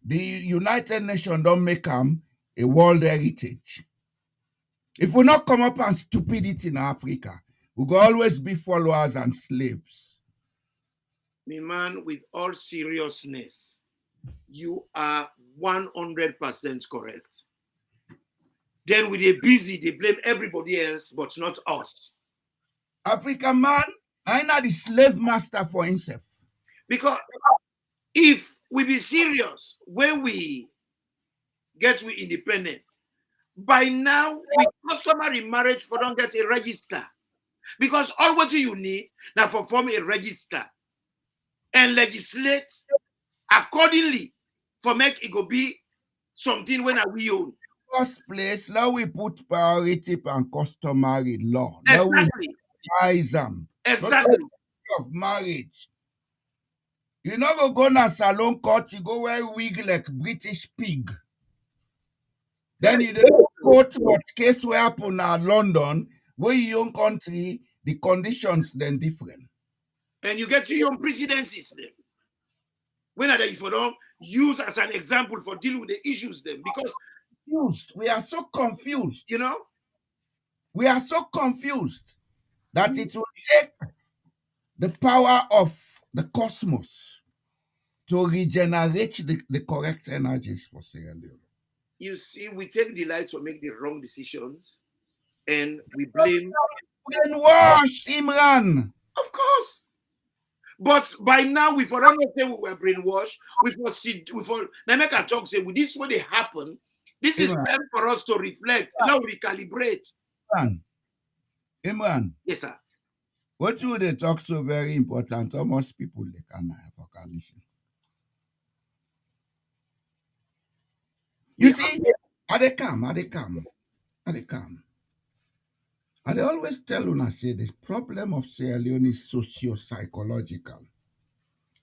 the United Nations don't make them a world heritage. If we not come up and stupidity in Africa, we will always be followers and slaves. Me man, with all seriousness, you are 100% correct. Then we they busy, they blame everybody else, but not us. African man, I'm not the slave master for himself. Because if we be serious when we get we independent, by now we customary marriage for don't get a register. Because all what you need now for form a register and legislate accordingly for make it go be something when we own. First place, now we put priority on customary law. Now Exactly. we rise them. Exactly. Of marriage. You know go na salon court, you go wear wig like British pig. Then you court but case where happen in London, where your own country, the conditions then different. And you get your own presidencies then. When are they if you don't use as an example for dealing with the issues then? Because we are so confused. you know, we are so confused that it will take the power of the cosmos to regenerate the correct energies for Sierra Leone. You see, we take delight to make the wrong decisions and we blame. Brainwash Imran. Of course. But by now, we for not say we were brainwashed. We for now make a talk say, well, this is what they happen. This is time for us to reflect. Now recalibrate. Imran. Yes, sir. What you they talk so very important, almost people they can listen. You see, are they come? And I always tell una say this problem of Sierra Leone is socio-psychological.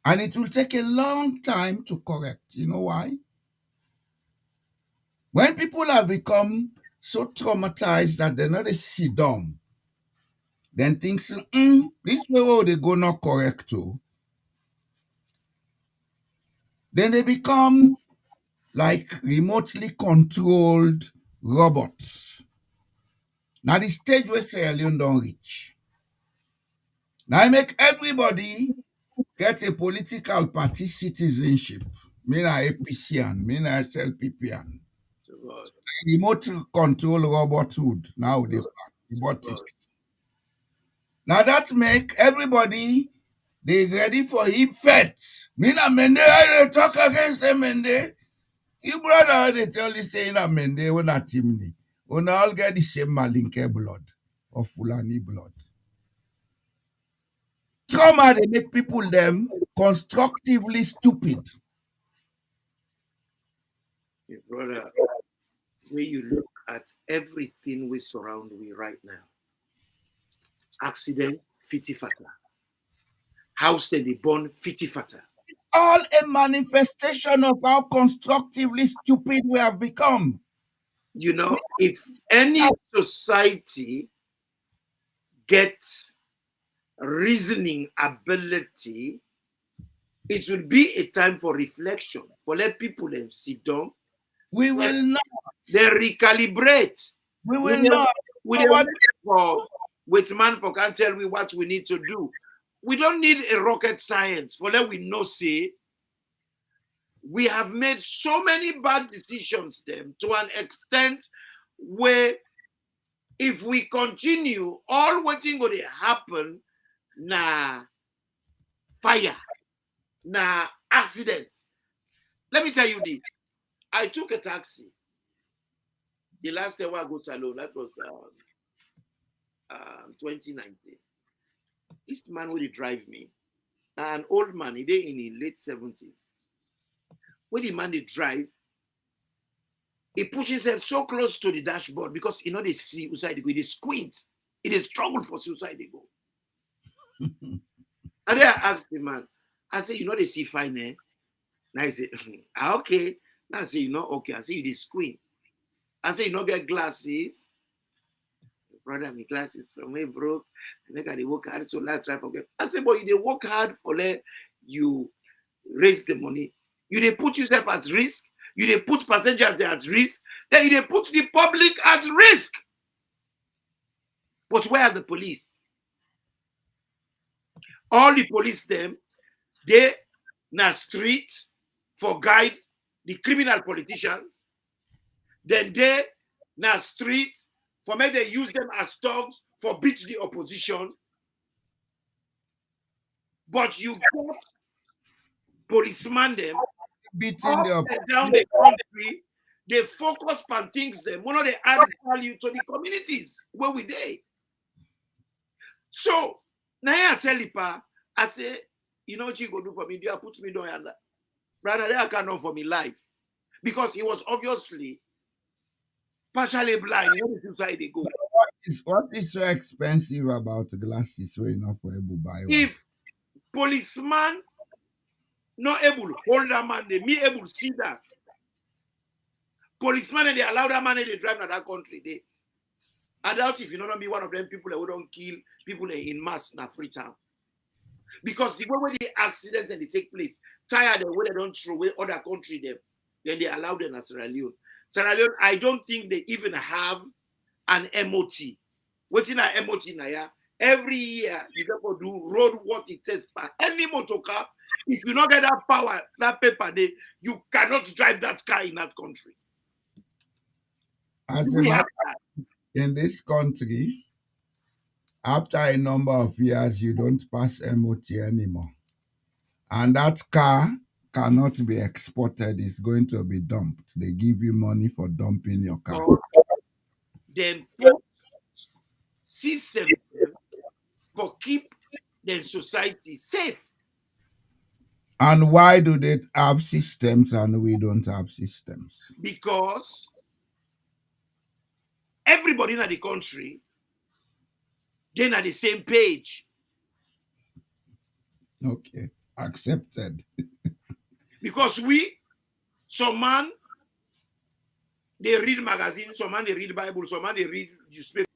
And it will take a long time to correct. You know why? When people have become so traumatized that they're not a sit down, then things, this way where they go not correct too. Then they become like remotely controlled robots. Now the stage where Sierra Leone don't reach. Now I make everybody get a political party citizenship. Me na APCian, me na SLPPian. To God. Remote control robothood. Now they God. robotics. Now that make everybody they ready for hip fet. Me na Mende, I dey talk against them Mende. You brother they tell you say na Mende we na Timni. We all get the same Malinke blood or Fulani blood. Trauma they make people them constructively stupid. Yeah, brother, when you look at everything we surround we right now, accident, fiti fata. House that they born, fiti fata. All a manifestation of how constructively stupid we have become. You know, if any society gets reasoning ability, it will be a time for reflection, for let people them sit down. We will not. They recalibrate. We will not. With man for can't tell me what we need to do. We don't need a rocket science for let we know say we have made so many bad decisions them to an extent where if we continue, all what's going to happen na fire, na accident. Let me tell you this. I took a taxi. The last time I go salon, that was 2019. This man would drive me. An old man, he in his late 70s. When the man they drive, he pushes himself so close to the dashboard because you know they see suicide go. They squint. It is struggle for suicide they go. And then I asked the man, I said, you know they see fine, eh? Now he said, okay. Now I say, you know, okay. I say you they squint. I say, you know, get glasses. Brother, my glasses from me broke. I think they work hard, so let's try forget. I say, but you they work hard for let you raise the money. You they put yourself at risk. You they put passengers there at risk. Then you they put the public at risk. But where are the police? All the police them, they na street for guide the criminal politicians. Then they na street for me they use them as dogs for beat the opposition. But you got policemen them Beating up the and down the country, they focus on things them. One of they add value to the communities where we dey. So now I tell you, pa, I say, you know what you go do for me? Do you put me down and brother, they can't know for me life. Because he was obviously partially blind. You know the suicide they go. What is so expensive about glasses where enough for able buy one? If policeman not able to hold that man, they me able to see that. Policeman and they allow that man and they drive to that country. I doubt if you not be one of them people that would don't kill people in mass in Freetown. Because the way where the accidents and they take place, tired the way they don't throw away other country them, then they allow them as Sierra Leone. Sierra Leone, I don't think they even have an MOT. What's in an MOT now? Every year you got to do road work it says any motor car. If you not get that power, that paper there, you cannot drive that car in that country. As a matter in this country, after a number of years, you don't pass MOT anymore. And that car cannot be exported, it's going to be dumped. They give you money for dumping your car. Then put system for keep the society safe. And why do they have systems and we don't have systems? Because everybody in the country Then at the same page. Okay, accepted. Because some man, they read magazine, some man they read Bible, some man they read newspaper.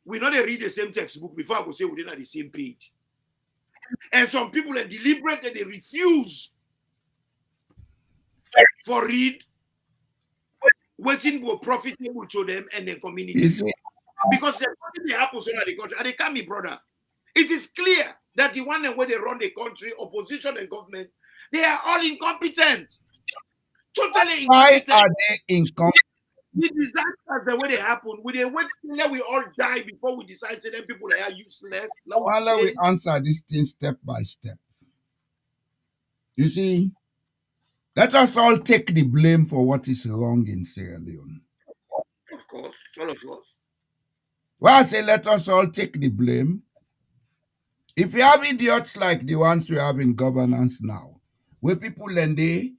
We know they read the same textbook before I go say we're at the same page. And some people are deliberate and they refuse for read waiting for profitable to them and their community. Because there's nothing that happens in the country. And they can't be, brother. It is clear that the one where they run the country, opposition and government, they are all incompetent. Totally incompetent. Why are they incompetent? The disasters, the way they happen, we they wait till we all die before we decide to them people are useless. While we answer this thing step by step. You see, let us all take the blame for what is wrong in Sierra Leone. Of course, all of us. Well, I say let us all take the blame. If you have idiots like the ones we have in governance now, where people and they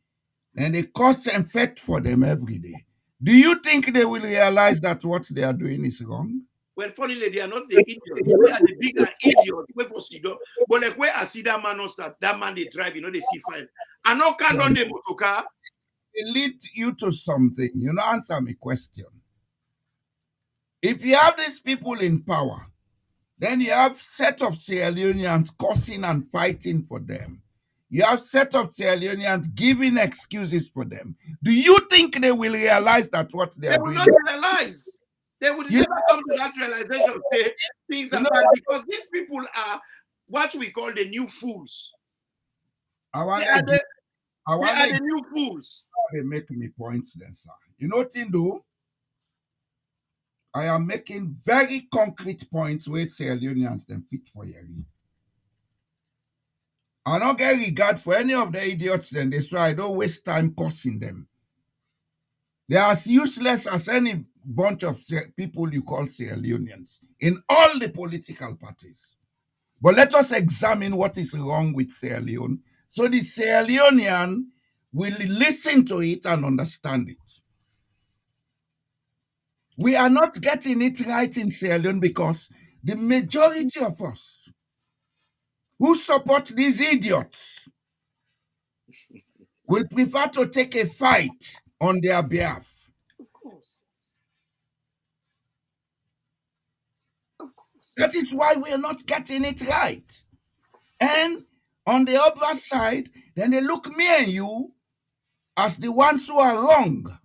cause and fed for them every day, do you think they will realize that what they are doing is wrong? Well, funnily, they are not the idiots. They are the bigger idiots. But like where I see that man not start, that man they drive, they see fine. And no can on the motor car. It lead you to something. Answer me question. If you have these people in power, then you have set of Sierra Leoneans cursing and fighting for them. You have set of Sierra Leoneans giving excuses for them. Do you think they will realize that what they are doing? They will not realize. They will never come to that realization, say things are bad, because these people are what we call the new fools. They are the new fools. They make me points then, sir. You know what I do? I am making very concrete points where Sierra Leoneans then fit for you. I don't get regard for any of the idiots then. That's why I don't waste time cursing them. They are as useless as any bunch of people you call Sierra Leoneans in all the political parties. But let us examine what is wrong with Sierra Leone so the Sierra Leonean will listen to it and understand it. We are not getting it right in Sierra Leone because the majority of us who support these idiots will prefer to take a fight on their behalf. Of course. That is why we are not getting it right. And on the other side, then they look me and you as the ones who are wrong.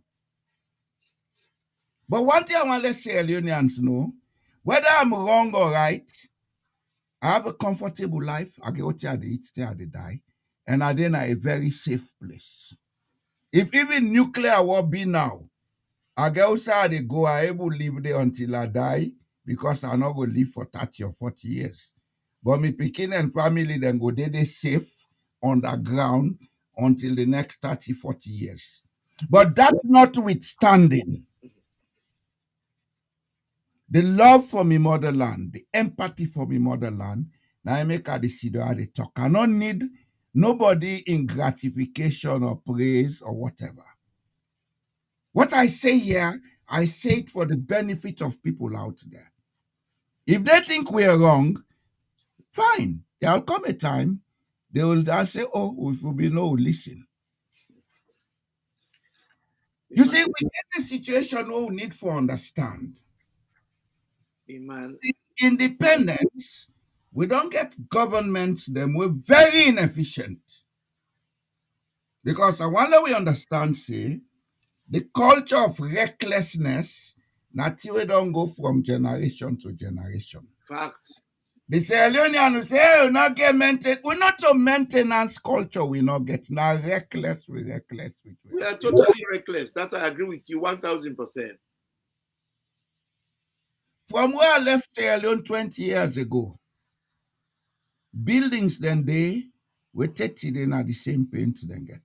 But one thing I want to let Sierra Leoneans know, whether I'm wrong or right, I have a comfortable life. I get what I eat, I die, and I then a very safe place. If even nuclear war be now, I get outside they go, I able to live there until I die because I'm not going to live for 30 or 40 years. But me picking and family then go there, they safe underground until the next 30, 40 years. But that notwithstanding, the love for me motherland, the empathy for me motherland, now I make a decision how they talk. I don't need nobody in gratification or praise or whatever. What I say here, I say it for the benefit of people out there. If they think we are wrong, fine. There'll come a time they will say, oh, if we know, listen. You see, we get a situation where we need to understand. Amen. Independence, we don't get governments, them we're very inefficient. Because I wonder we understand, see, the culture of recklessness, not we don't go from generation to generation. Fact. The Sierra Leonean will say, hey, we not get maintenance. We're not a maintenance culture, we not get. Now reckless, we reckless. We are totally reckless. That I agree with you 1,000%. From where I left Sierra Leone 20 years ago, buildings then we 30 then are the same paint then get.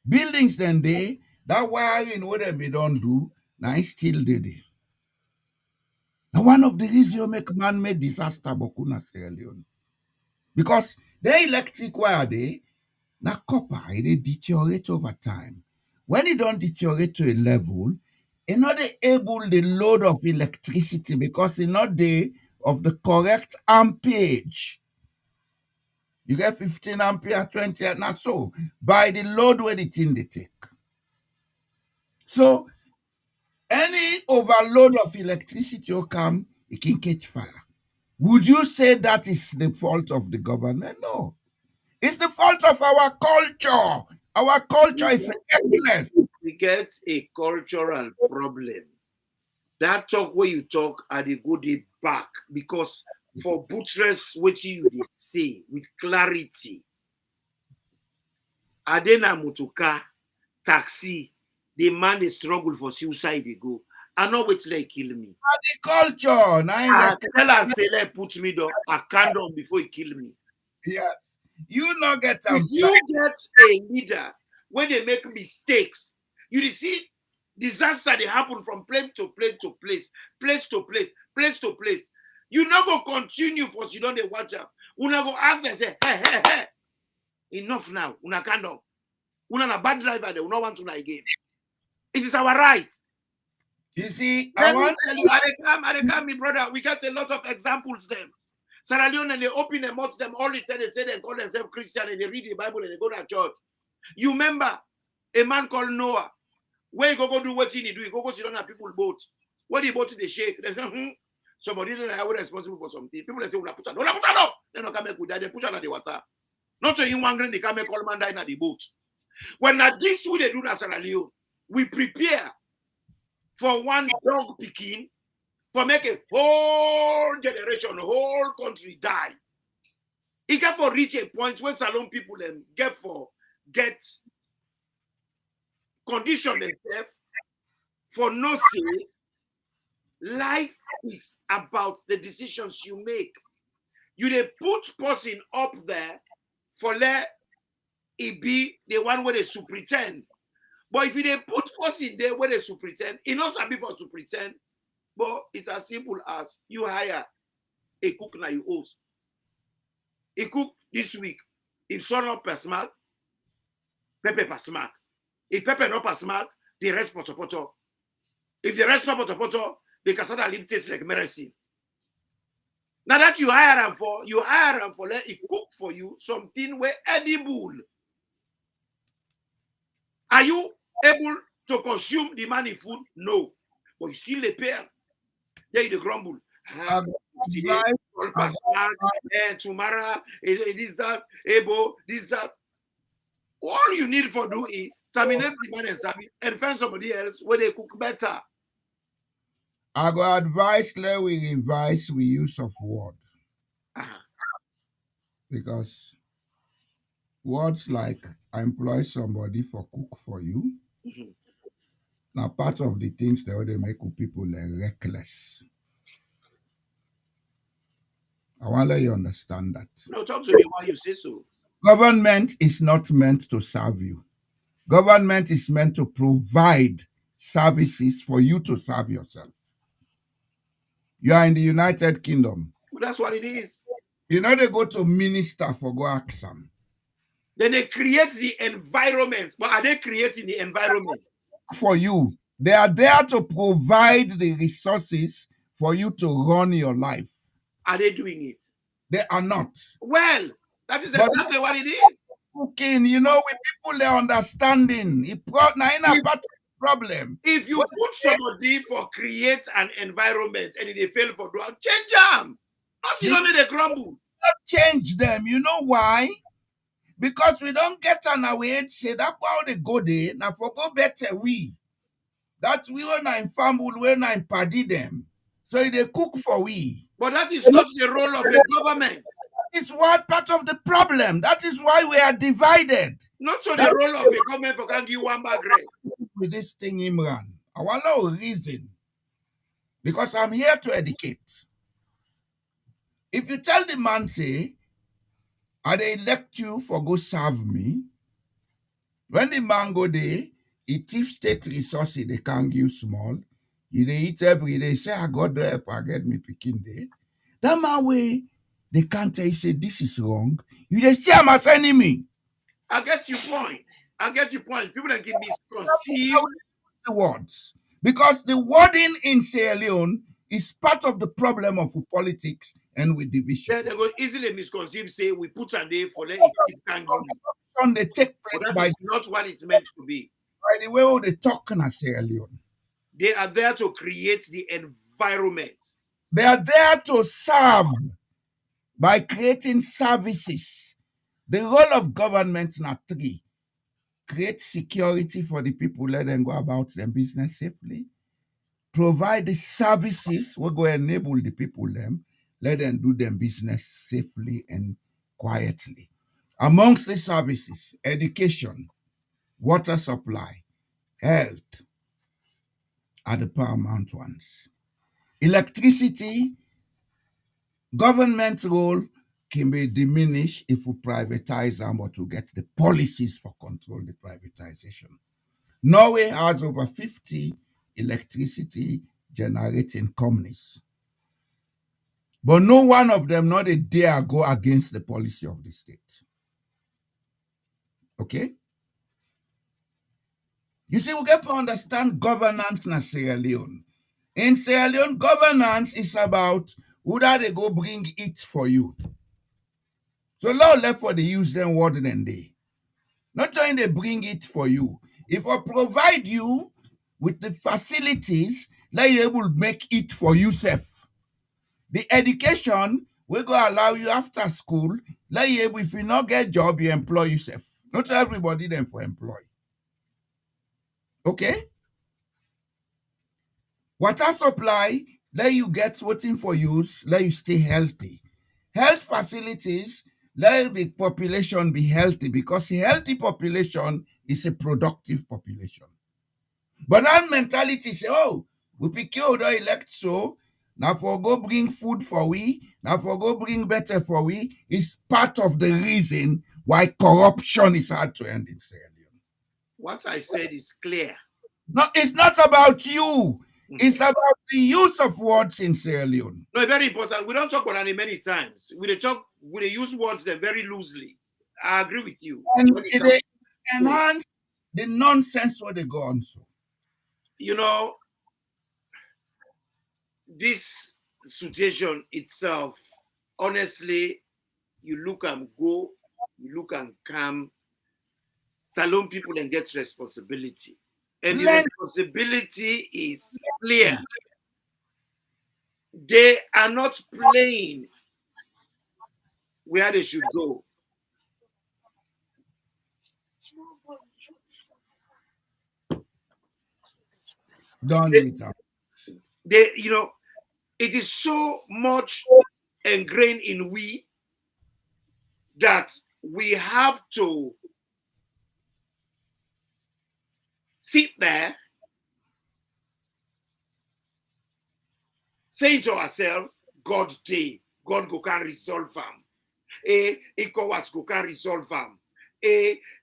Buildings then that wiring what we don't do, now it's still there. Now one of the reasons you make man-made disaster Bokuna Sierra Leone. Because the electric wire now copper, they deteriorate over time. When it don't deteriorate to a level, e no dey able the load of electricity because e no dey of the correct ampage. You get 15 ampere, 20, na so by the load wey the thing dey take. So any overload of electricity will come, it can catch fire. Would you say that is the fault of the government? No. It's the fault of our culture. Our culture is reckless. We get a cultural problem. That talk where you talk are the go dey back because for buttress what you dey say with clarity. Adena motoka, taxi, the man dey struggle for suicide dey go. I know wait like kill me. The culture. Now, Tell her say let put me down. I can't down before he kill me. yes. You not get If you get a leader when they make mistakes, you see disaster they happen from place to place to place, place to place, place to place. You not go continue for you don't watch out. Una go ask them say, hey, enough now. Una can't down. Una a bad driver, they will not want to again. It is our right. You see, Let me tell you, I come, my brother. We got a lot of examples them. Sierra Leone, and they open their mouth, them all the time they say they call themselves Christian and they read the Bible and they go to church. You remember a man called Noah? Where he go do what he do? He go sit on a people's boat. When he boat they shake, they say, somebody didn't have responsible for something. People they say, no. They don't come back with that. They push out the water. Not so in one grain, they come make all man die in the boat. When at this way they do that, Sierra Leone, we prepare for one dog picking for make a whole generation, whole country die. It can for reach a point where Salon people get condition themselves for no say. Life is about the decisions you make. You they put person up there for let it be the one where they should pretend. But if you they put person there where they should pretend, it not be for to pretend. But it's as simple as you hire a cook now you host. A cook this week. If son not per smart, pepper per smart. If pepper not per smart, the rest poto. If the rest not poto, the casada leave taste like mercy. Now that you hire them for let it cook for you something where edible. Are you able to consume the money food? No. But you still they pay. There you grumble. Today, tomorrow, this, that, able, this, that. All you need for do is terminate the man and service and find somebody else where they cook better. I go advise let we revise we use of word. Because words like I employ somebody for cook for you. Mhm. Now part of the things that they make people reckless. I want to let you understand that. No, talk to me why you say so. Government is not meant to serve you. Government is meant to provide services for you to serve yourself. You are in the United Kingdom. But that's what it is. You know they go to minister for go ask them. Then they create the environment. But are they creating the environment? For you. They are there to provide the resources for you to run your life. Are they doing it? They are not. Well, that is But exactly what it is. cooking, you know, with people their understanding. Now in a part of the problem. If you put somebody for create an environment and they fail for do, change them. Not see only they grumble. Change them. You know why? Because we don't get on our head say that how they go there. Now for go better we. That we when I'm family, when I'm paddy them. So they cook for we. But that is not the role of a government. It's what part of the problem. That is why we are divided. Not so the role of a government for can give one bag rent. With this thing, Imran. I want no reason. Because I'm here to educate. If you tell the man, say, I they elect you for go serve me, when the man go there, he thief state resources, they can't give small. You they eat every day, say, I got the help, I get me picking there. That man way, they can't tell you, say, this is wrong. You they say I'm as enemy. I get your point. People that can misconceive The words. Because the wording in Sierra Leone is part of the problem of politics and with division. They go easily misconceive, say we put a day for them it can give you. They take But place that by is not what it's meant to be. the way they talk in Sierra Leone. They are there to create the environment. They are there to serve by creating services. The role of government now three: create security for the people, let them go about their business safely. Provide the services, we go enable the people them, let them do their business safely and quietly. Amongst the services, education, water supply, health are the paramount ones. Electricity, government role can be diminished if we privatize them or to get the policies for control the privatization. Norway has over 50 electricity generating companies. But no one of them not a dare go against the policy of the state. Okay? You see, we get to understand governance in Sierra Leone. In Sierra Leone, governance is about who that they go bring it for you. So law left for the use them word than they. Not only they bring it for you. If I provide you with the facilities, let you able to make it for yourself. The education will go allow you after school, let you able, if you not get job, you employ yourself. Not everybody then for employ. Okay? Water supply, let you get waiting for use, let you stay healthy. Health facilities, let the population be healthy because a healthy population is a productive population. But that mentality say, oh, we pick you the elect so, now for go bring food for we, now for go bring better for we, is part of the reason why corruption is hard to end in Sierra Leone. What I said is clear. No, it's not about you. It's about the use of words in Sierra Leone. No, it's very important. We don't talk about it many times. We use words there very loosely. I agree with you. And they enhance the nonsense what they go on. So, you know, this situation itself, honestly, you look and go, you look and come, Salone people and get responsibility. And the responsibility is clear. They are not playing where they should go. They, you know, it is so much ingrained in we that we have to sit there, say to ourselves, God day, God go can resolve them. ECOWAS go can resolve them.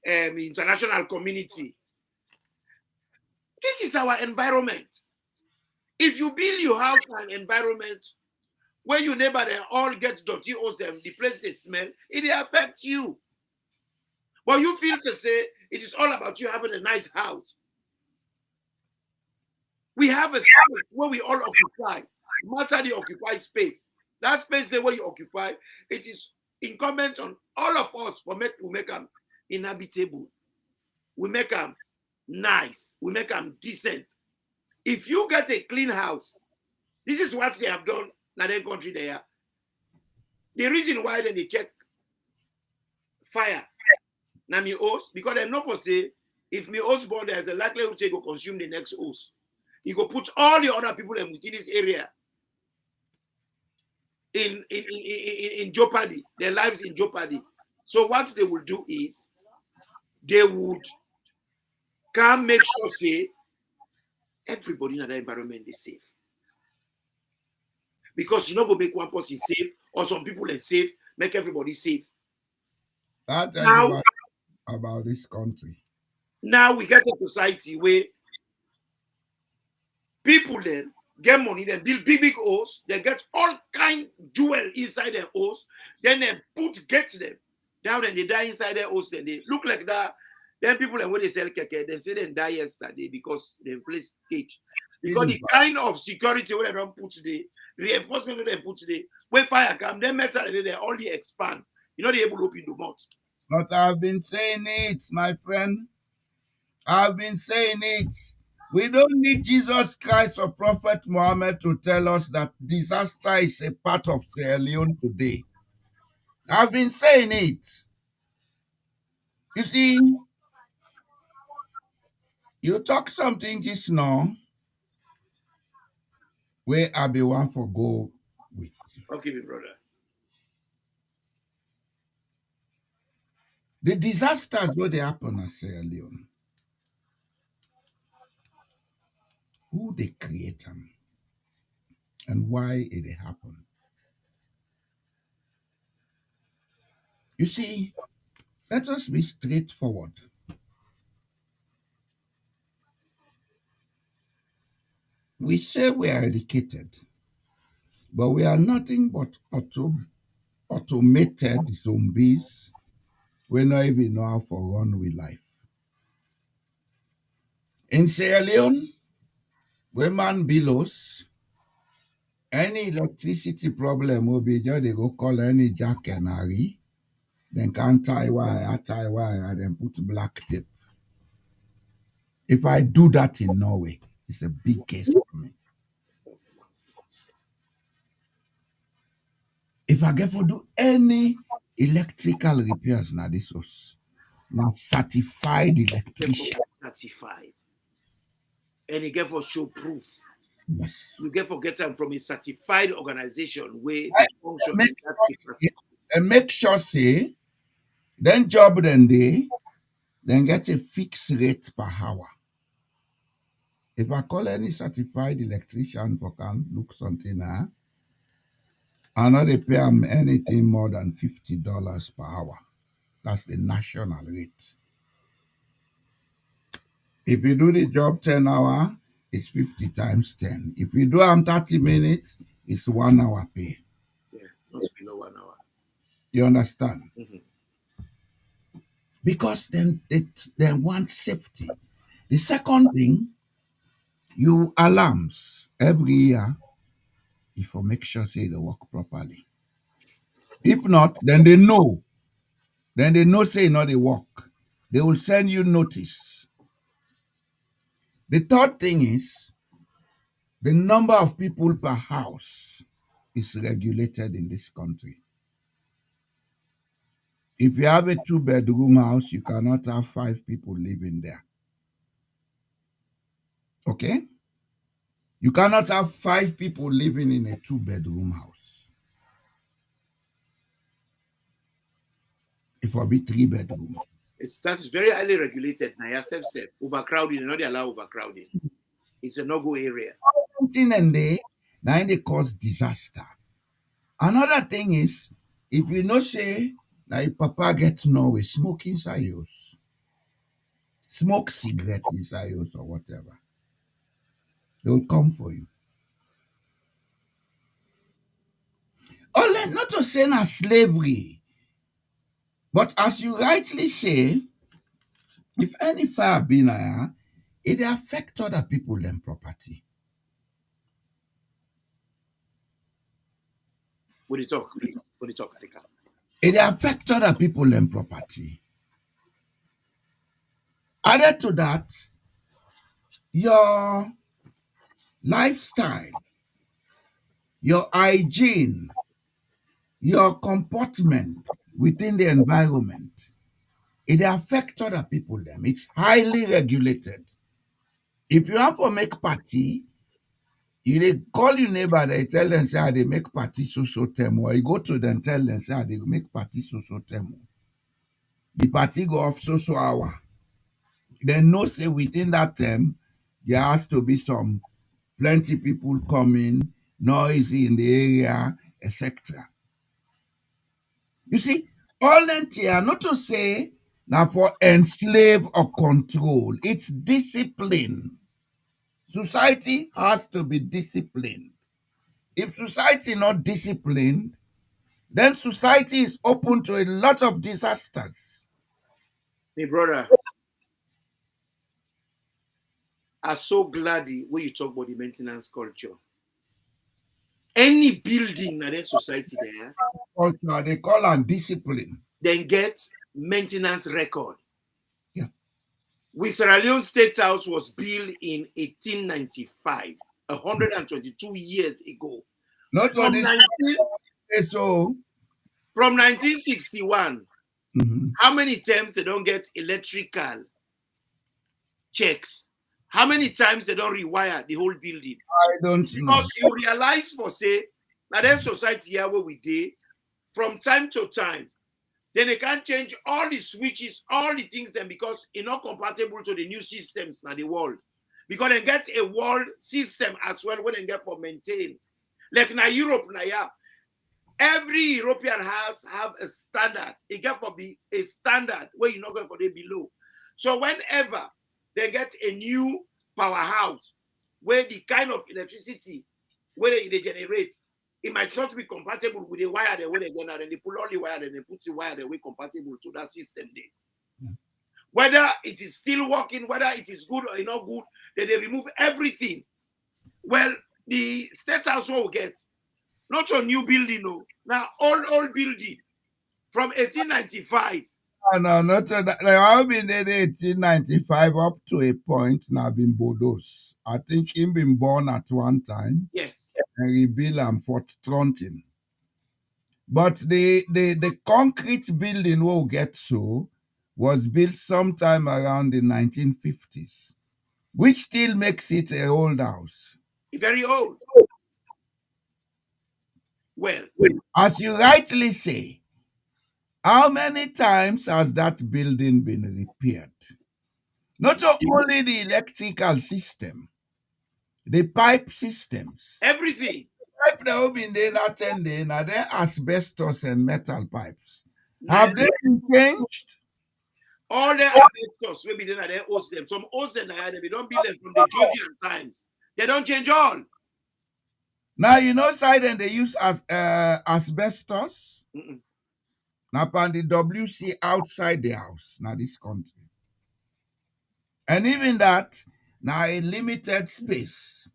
International community. This is our environment. If you build your house and environment where your neighbor they all get dirty house, them the place they smell, it affects you. But you feel to say it is all about you having a nice house. We have a space where we all occupy. No matter the occupied space. That space there where you occupy, it is incumbent on all of us to make them inhabitable. We make them nice. We make them decent. If you get a clean house, this is what they have done in their country there. The reason why they check fire, now me host, because they know for say, if me host born, there's a likelihood they go consume the next host. You go put all the other people within this area in jeopardy, their lives in jeopardy. So what they will do is they would come make sure say everybody in that environment is safe. Because you not go make one person safe or some people are safe, make everybody safe. That's now about this country. Now we get a society where people then get money, they build big house, they get all kind jewel inside their house, then they get them down and they die inside their house, then they look like that. Then people and when they sell keke, they say they die yesterday because they place cage. See Because the the kind of security where they don't put today, reinforcement where they put today, when fire come, then metal they only expand. You know they able to open the mouth. But I've been saying it, my friend. I've been saying it. We don't need Jesus Christ or Prophet Muhammad to tell us that disaster is a part of Sierra Leone today. I've been saying it. You see, you talk something just now where I be one for go with. Okay, my brother. The disasters where they happen at Sierra Leone, who they create them and why it happen. You see, let us be straightforward. We say we are educated, but we are nothing but automated zombies. We don't even know how to run with life. In Sierra Leone, when man billows, any electricity problem will be just they go call any jack and Harry, then can tie wire, and then put black tape. If I do that in Norway, it's a big case for me. If I get to do any electrical repairs now, this was now certified electrician. Certified. And you get for show proof. Yes. You get for get them from a certified organization where I they function make, in that capacity. and make sure say, then job then they then get a fixed rate per hour. If I call any certified electrician for can look something I know they pay them anything more than $50 per hour. That's the national rate. If you do the job 10 hour, it's 50 times 10. If you do them 30 minutes, it's 1 hour pay. Yeah, not below 1 hour. You understand? Mhm. Because then they want safety. The second thing, you alarms every year if you make sure say they work properly. If not, then they know. Then they know say not they work. They will send you notice. The third thing is the number of people per house is regulated in this country. If you have a 2-bedroom house, you cannot have 5 people living there. Okay? You cannot have 5 people living in a 2-bedroom house. It will be 3-bedroom. That's very highly regulated. Now, yourself said overcrowding, they not allow overcrowding. It's a no-go area. And they cause disaster. Another thing is, if you know say that if papa gets Norway, smoke inside yours, smoke cigarette inside yours or whatever, they will come for you. Not to say na slavery, but as you rightly say, if any fire be there, it affect other people than property. Would you talk, please? Would you talk, Adika? It affect other people than property. Added to that, your lifestyle, your hygiene, your comportment within the environment, it affects other people them. It's highly regulated. If you have to make party, you they call your neighbor, they tell them say they make party so term, or you go to them tell them say they make party so term. The party go off so hour. Then no say within that term there has to be some plenty people coming, noisy in the area, etc. You see, all that here, not to say now for enslave or control, it's discipline. Society has to be disciplined. If society not disciplined, then society is open to a lot of disasters. My brother, are so glad when you talk about the maintenance culture. Any building in that society there, Culture, they call and discipline. then get maintenance record. Yeah. With Sierra Leone State House was built in 1895, 122 years ago. Not all From, this 19, so from 1961, mm-hmm. how many times they don't get electrical checks? How many times they don't rewire the whole building? I don't know. Because you realize for say, now then society here where we did, from time to time, then they can't change all the switches, all the things then because it's not compatible to the new systems now the world. Because they get a world system as well when they get for maintain. Like now Europe now yeah. Every European house have a standard. It get for be a standard where you're not going for the below. So whenever they get a new powerhouse where the kind of electricity where they generate, it might not be compatible with the wire they where they get out, and they pull all the wire and they put the wire the way compatible to that system there. Mm. Whether it is still working, whether it is good or not good, then they remove everything. Well, the state house will get not a new building, no. Now old building from 1895. No, not that. They have been there 1895 up to a point now been Bodos. I think him been born at one time. Yes. And rebuild and Fort Trontin. But the concrete building we'll get so was built sometime around the 1950s, which still makes it an old house. Very old. Well, as you rightly say, how many times has that building been repaired? Not only the electrical system, the pipe systems. Everything. Pipe that have been there not 10 days, now they're asbestos and metal pipes. Have they been changed? All the asbestos will be there, they host them. Some host them, they don't build them from the Georgian times. They don't change all. Now, you know, side and they use asbestos. Mm-mm. Now, on the WC outside the house, now this country. And even that, now a limited space.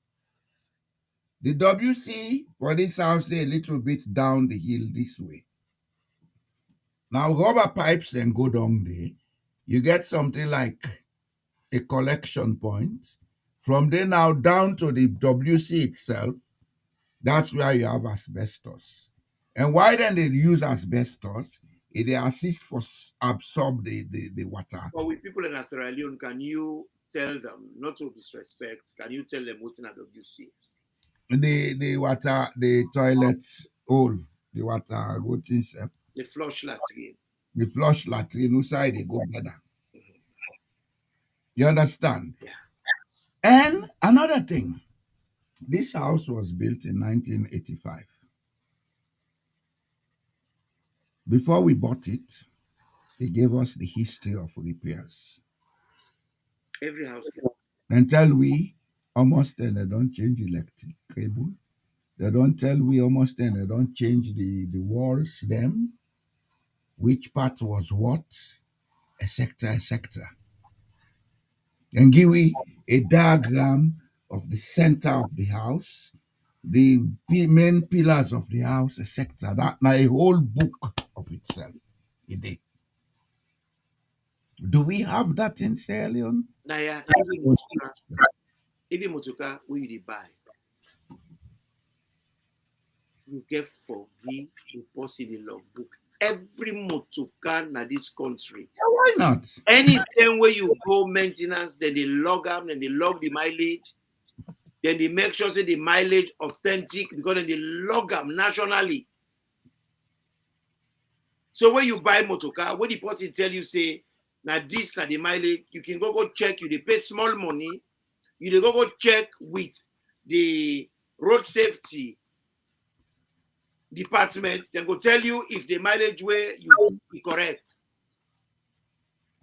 The WC for this house, they're a little bit down the hill this way. Now, rubber pipes then go down there. You get something like a collection point. From there now down to the WC itself, that's where you have asbestos. And why then they use asbestos? They assist for absorb the water. But with people in Sierra Leone, can you tell them, not to disrespect, can you tell them what's in a WC? The water, the toilet hole, the water routine self. The flush latrine. The flush latrine, inside they go better. Mm-hmm. You understand? Yeah. And another thing, this house was built in 1985. Before we bought it, they gave us the history of repairs. Every house. Until we almost then they don't change electric cable. They don't tell we almost then they don't change the walls, them, which part was what, etc., etc. And give we a diagram of the center of the house, the main pillars of the house, etc. That now a whole book of itself. Do we have that in Sierra Leone? Naya, even motoka where you buy, you get for the post in the logbook. Every motoka na this country. Yeah, why not? Anytime where you go maintenance, then they log them, then they log the mileage, then they make sure say the mileage authentic because then they log them nationally. So when you buy motoka, when the person tell you say, now this na the mileage, you can go check, you they pay small money, you they go check with the road safety department, then go tell you if the mileage where you be correct.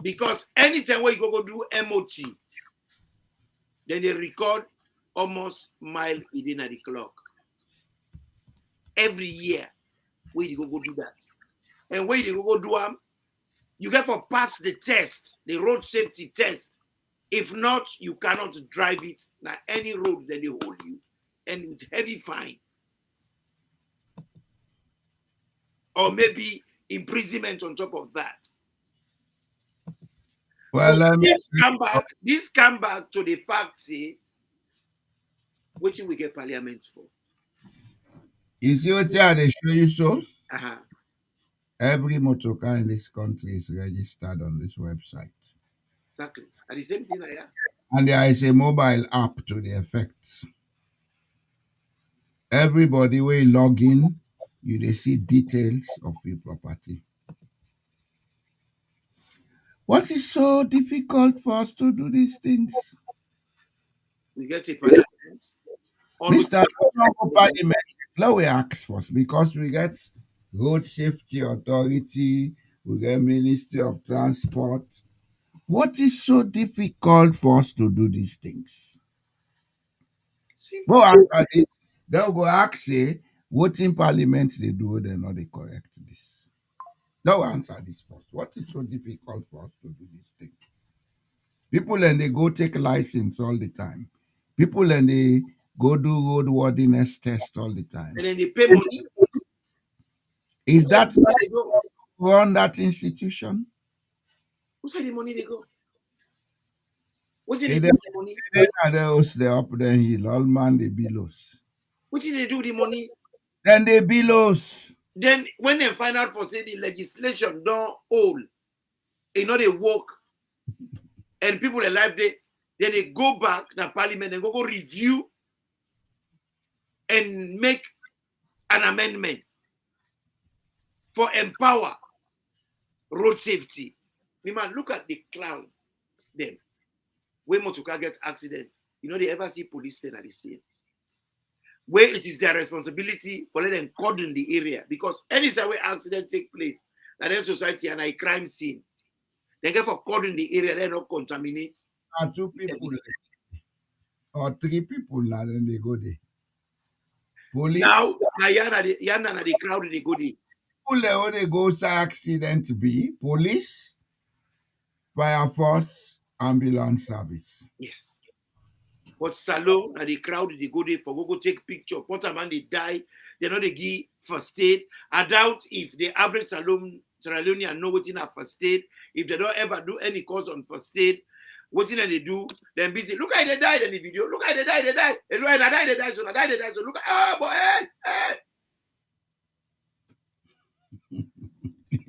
Because anytime where you go do MOT, then they record almost mile within the clock. Every year, where you go do that. And where you go do them, you get for pass the test, the road safety test. If not, you cannot drive it. Now, any road, then they hold you, and with heavy fine, or maybe imprisonment on top of that. Well, So this come back to the fact says, what we get parliament for? you see what they show you so? Uh-huh. Every motor car in this country is registered on this website. Exactly. And the same thing I have. And there is a mobile app to the effect. Everybody will log in, you they see details of your property. What is so difficult for us to do these things? We get a parliament. Mr. Parliament, let we ask first because we get Road Safety Authority, we get Ministry of Transport. What is so difficult for us to do these things? Go after this, they'll go ask say, what in Parliament they do, they're not they correct this. They'll answer this first. What is so difficult for us to do this thing? People and they go take license all the time. People and they go do roadworthiness test all the time. And then they pay money. Is that Where they go? run that institution? Who's the money they go? What's it They they do with the money? are those they up then hill, all man they billows. What did they do with the money? Then they billows. Then when they find out for say the legislation don't hold, you know they work, and people alive there, then they go back to parliament and go review and make an amendment for empower road safety. We man, look at the clown them. When motorcar get accidents, you know they ever see police stand at the scene. Where it is their responsibility for let them cordon the area because any where accident take place, that is society and a crime scene. They get for cordon the area, they don't contaminate. And 2 people or 3 people now then they go there. Police Now Yana the crowd they go there. people they go say accident be police, fire force, ambulance service. Yes. But Salo and the crowd they go there for go take picture. Portaman they die. They know they give first aid. I doubt if the average Sierra Leonean know what in a first aid. If they don't ever do any course on first aid, what's in they do? Then busy. Look how they died in the video. Look how they died. They died. And look how they died. They died. So they died. They died. So look at boy.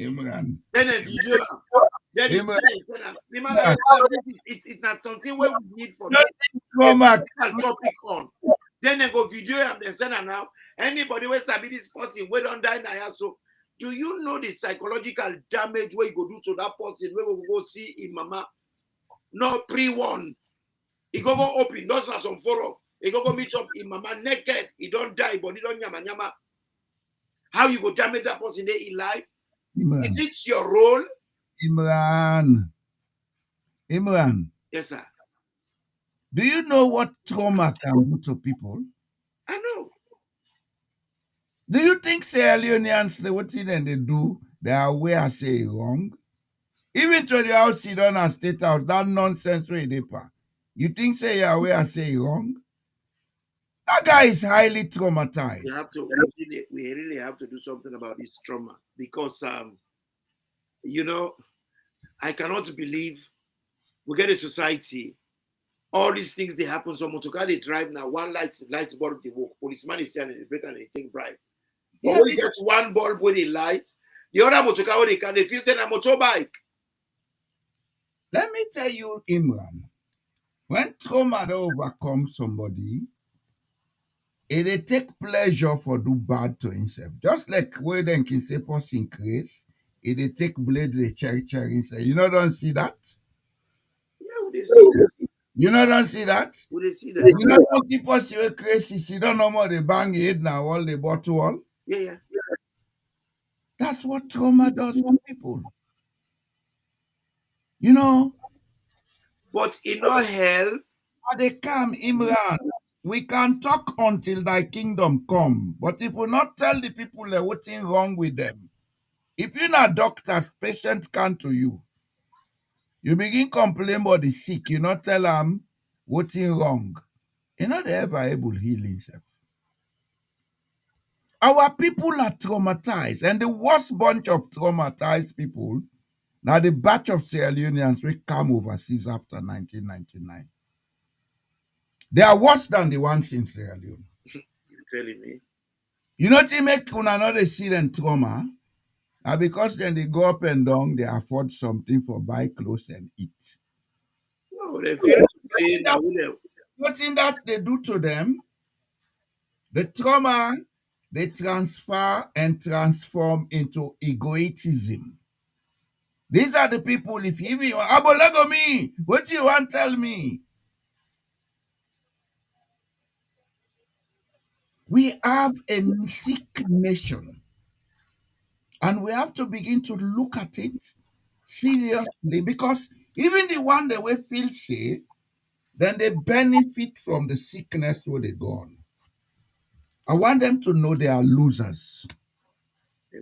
Imran. Then a video. Then it's not something where we need for topic on. Then they go video and they send now. Anybody who sabi this person we don't die now. So do you know the psychological damage where you go do to that person where we go see in mama? No pre-warn. He go open. Those are some forum. He go meet up in mama naked. He don't die, but he don't nyama. How you go damage that person there in life? Imran. Is it your role? Imran. Yes, sir. Do you know what trauma can do to people? I know. Do you think Sierra Leoneans, what and they do, they are aware say wrong? Even to the house, sit down and state house, that nonsense way they pa. You think say you're aware say wrong? That guy is highly traumatized. We really have to do something about this trauma because you know, I cannot believe we get a society. All these things they happen. So motorcar they drive now. One light bulb they walk. Policeman is here and they break and they take bribe. Yeah, But when you get one bulb with a light, the other motorcar when they can they feel say a motorbike. let me tell you, Imran, when trauma don't overcome somebody, they take pleasure for do bad to himself. Just like where then can say person grace, they take blade the cherry himself. You know don't see that? Yeah, would they see that? You know don't see that? Would they see You that? know don't keep us crazy, she don't know more they bang it now, all the bottle all. Yeah. That's what trauma does to people. You know, But in all hell, they come, Imran. We can talk until thy kingdom come. But if we not tell the people what's wrong with them, if you're not doctors, patients come to you. You begin complain about the sick, you not tell them what's wrong. You know they ever able heal himself. Our people are traumatized, and the worst bunch of traumatized people now the batch of Sierra Leoneans will come overseas after 1999. They are worse than the ones in Sierra Leone. You're telling me? You know what make una not see them trauma? Because then they go up and down, they afford something for buy clothes and eat. No, they feel to say now with them. Nothing that they do to them, the trauma they transfer and transform into egoism. These are the people, if you even Abolego me, what do you want to tell me? We have a sick nation, and we have to begin to look at it seriously because even the one that we feel sick, then they benefit from the sickness where they gone. I want them to know they are losers.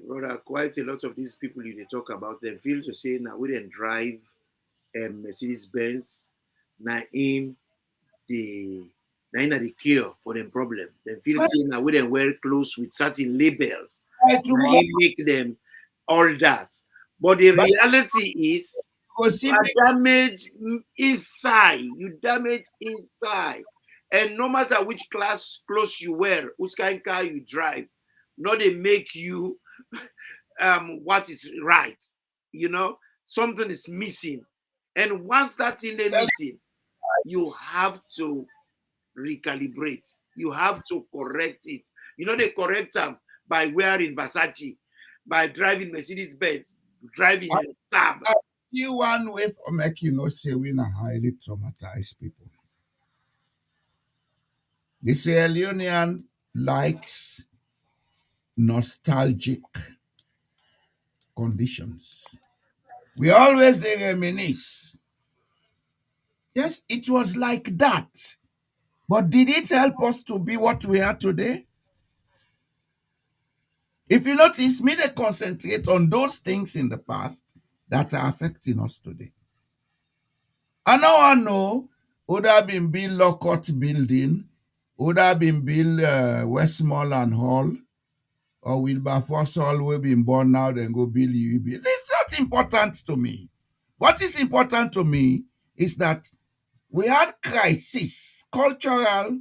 Brother, quite a lot of these people you talk about, they feel to say now we didn't drive Mercedes Benz, now in the the cure for the problem. They feel But say now we didn't wear clothes with certain labels, tomorrow, make them all that. But the but reality is go see you are damaged inside. You damage inside. And no matter which class clothes you wear, which kind of car you drive, not they make you what is right. You know, something is missing. And once that thing is missing, you have to recalibrate. You have to correct it. You know, they people them by wearing Versace, by driving Mercedes Benz, driving Saab. you one way for make you know say we are highly traumatized people. The Sierra Leonean likes nostalgic conditions. We always reminisce. Yes, it was like that. But did it help us to be what we are today? If you notice, me they concentrate on those things in the past that are affecting us today. And now I know would have been built Lockhart building, would have been built Westmoreland Hall, or Wilberforce Hall will be born now, then go build UEB. It's not important to me. What is important to me is that we had crisis, cultural,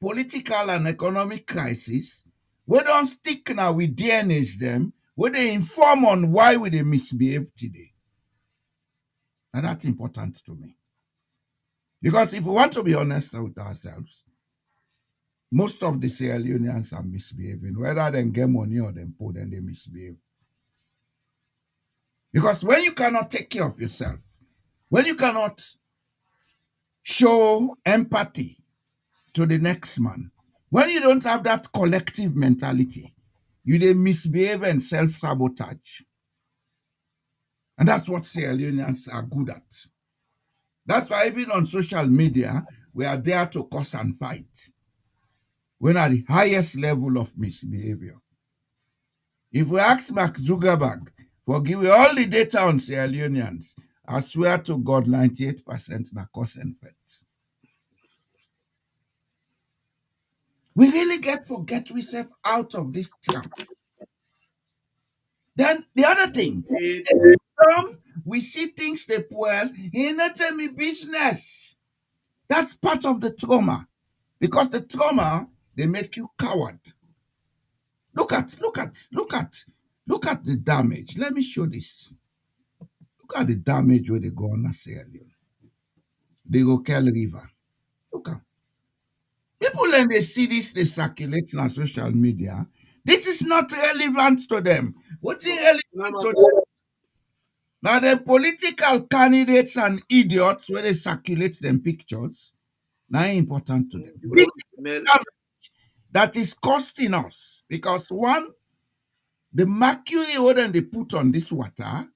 political, and economic crisis. We don't stick now with DNAs them, where they inform on why we they misbehave today. And that's important to me. Because if we want to be honest with ourselves, most of the Sierra Leoneans are misbehaving. Whether they get money or them poor, then they misbehave. Because when you cannot take care of yourself, when you cannot show empathy to the next man, when you don't have that collective mentality, you they misbehave and self-sabotage. And that's what Sierra Leoneans are good at. That's why even on social media, we are there to cause and fight. We're at the highest level of misbehavior. If we ask Mark Zuckerberg for giving all the data on Sierra Leoneans, I swear to God, 98% na cause and effect. We really get ourselves out of this trap. Then the other thing, we see things they well, he not tell me business. That's part of the trauma. Because the trauma, they make you coward. Look at the damage. Let me show this. Look at the damage where they go on Sierra Leone. They go Kell River. Look at people when they see this, they circulate on social media. This is not relevant to them. What's relevant to them? Now the political candidates and idiots where they circulate them pictures, now important to them. This is damage that is costing us because one, the mercury what they put on this water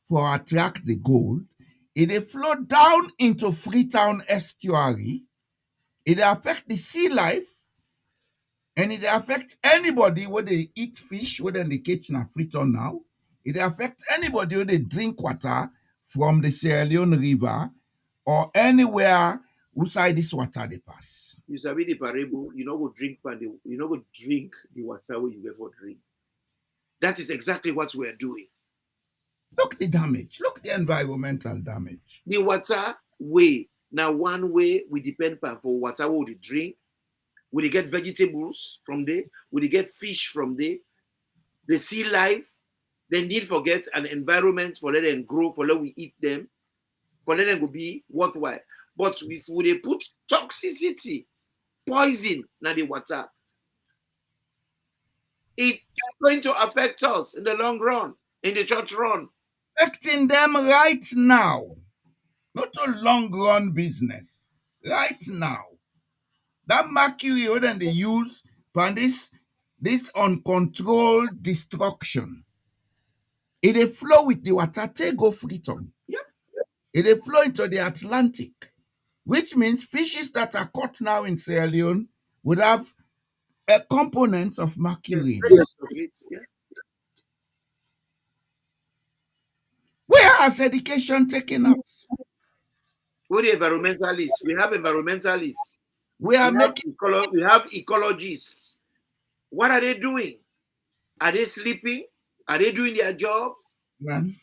for attract the gold, it flow down into Freetown estuary. It affect the sea life, and it affect anybody where they eat fish, whether they catch in a Freetown now. It affect anybody where they drink water from the Sierra Leone River or anywhere outside this water they pass. You sabi the parable, you know go drink you know go drink the water where you get for drink. That is exactly what we are doing. Look the damage. Look the environmental damage. The water way. Now one way we depend on for water we drink. We get vegetables from there. We get fish from there. The sea life. They need forget an environment for let them grow, for let we eat them, for let them go be worthwhile. But if we put toxicity, poison in the water, it's going to affect us in the long run, in the short run. Affecting them right now. Not a long run business. Right now. That mercury that they use for this uncontrolled destruction. It they flow with the water, take go freedom. Yep. It they flow into the Atlantic, which means fishes that are caught now in Sierra Leone would have a component of mercury. Yes. Where has education taken us? We're the environmentalists. We have environmentalists. We have ecologists. What are they doing? Are they sleeping? Are they doing their jobs? Man.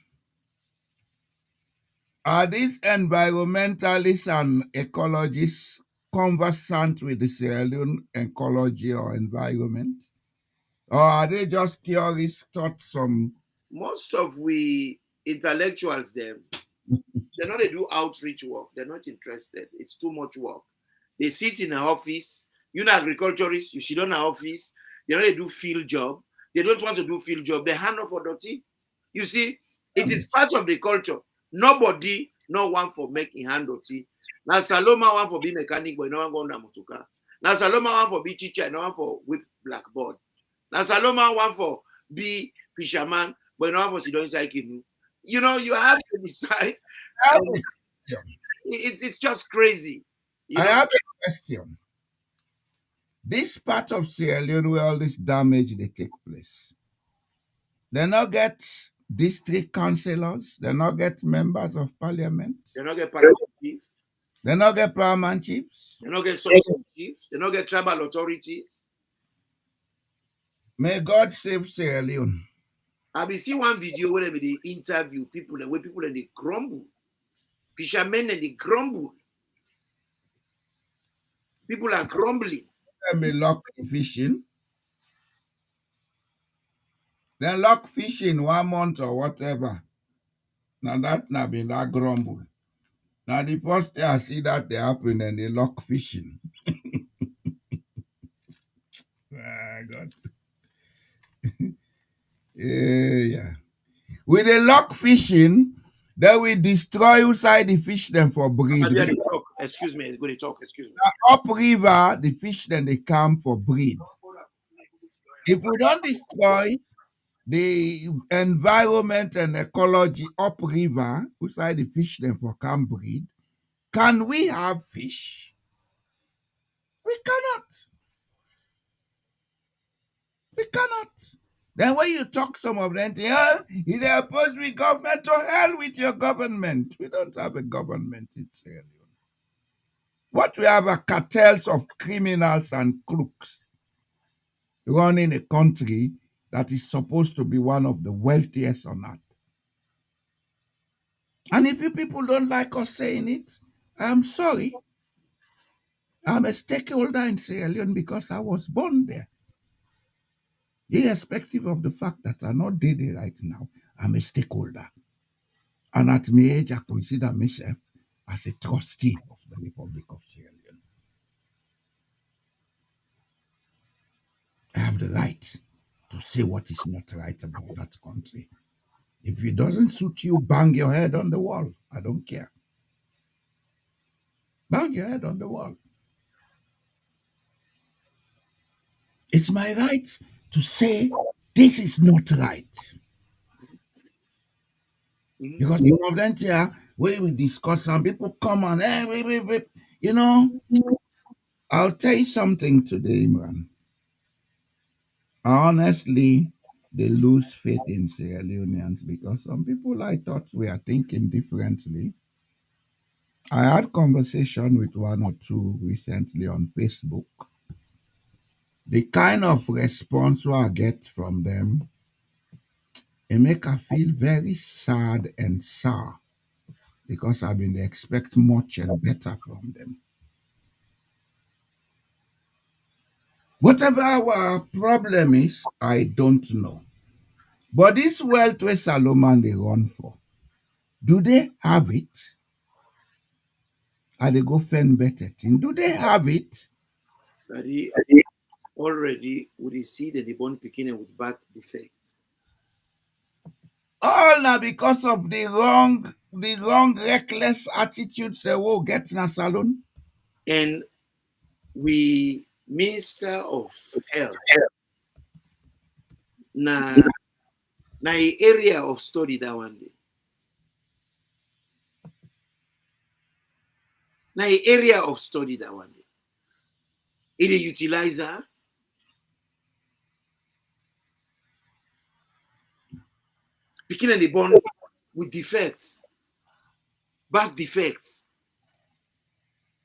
Are these environmentalists and ecologists conversant with the Sierra Leone ecology or environment? Or are they just theorists taught some? Most of we intellectuals, they're not they do outreach work. They're not interested. It's too much work. They sit in an office. You know, agriculturists, you sit on an office. They don't do field job. They don't want to do field job. They hand off for dirty. You see, it is part of the culture. Nobody, no one for making hand dirty. Now Saloma one for be mechanic, but no one go on motoka. Now Saloma one for be teacher, no one for whip blackboard. Now Saloma one for be fisherman, but no one for sit down inside canoe. You know, you have to decide. It's just crazy. I have a question. This part of Sierra Leone where all this damage they take place, they not get district councillors, they not get members of parliament, They not get parliament chiefs, they not get paramount chiefs, they not get subsidy chiefs, they not get tribal authorities. May God save Sierra Leone. I be see one video where they interview people and where people and they grumble. Fishermen and they grumble. People are grumbling. They may lock fishing. They lock fishing 1 month or whatever. Now that not been that grumble. Now the first day I see that they happen and they lock fishing. God. Yeah. With the lock fishing, they will destroy outside the fish them for breed. Excuse me, I'm going to talk. Excuse me. Upriver, the fish then they come for breed. If we don't destroy the environment and ecology upriver, outside the fish them for come breed, can we have fish? We cannot. We cannot. Then when you talk some of them, they oppose with government, to hell with your government. We don't have a government in Sierra Leone. What we have are cartels of criminals and crooks running a country that is supposed to be one of the wealthiest on earth. And if you people don't like us saying it, I'm sorry. I'm a stakeholder in Sierra Leone because I was born there. Irrespective of the fact that I'm not there right now, I'm a stakeholder. And at my age, I consider myself as a trustee of the Republic of Sierra Leone. I have the right to say what is not right about that country. If it doesn't suit you, bang your head on the wall. I don't care. Bang your head on the wall. It's my right to say this is not right. Because some of them here, where we discuss and people come on, you know, I'll tell you something today, man. I honestly they lose faith in Sierra Leoneans because some people I thought were thinking differently. I had conversation with one or two recently on Facebook. The kind of response I get from them, it make I feel very sad and sour because I've been expect much and better from them. Whatever our problem is, I don't know. But this wealth where Solomon they run for, do they have it? Are they go fend better thing? Do they have it? Daddy, already we see the born beginning with birth defects. All now because of the wrong reckless attitudes they will get in a salon. And we Minister of Health na a area of study that one day. Na a area of study that one day. It is utilizer. Beginning the born with defects, back defects.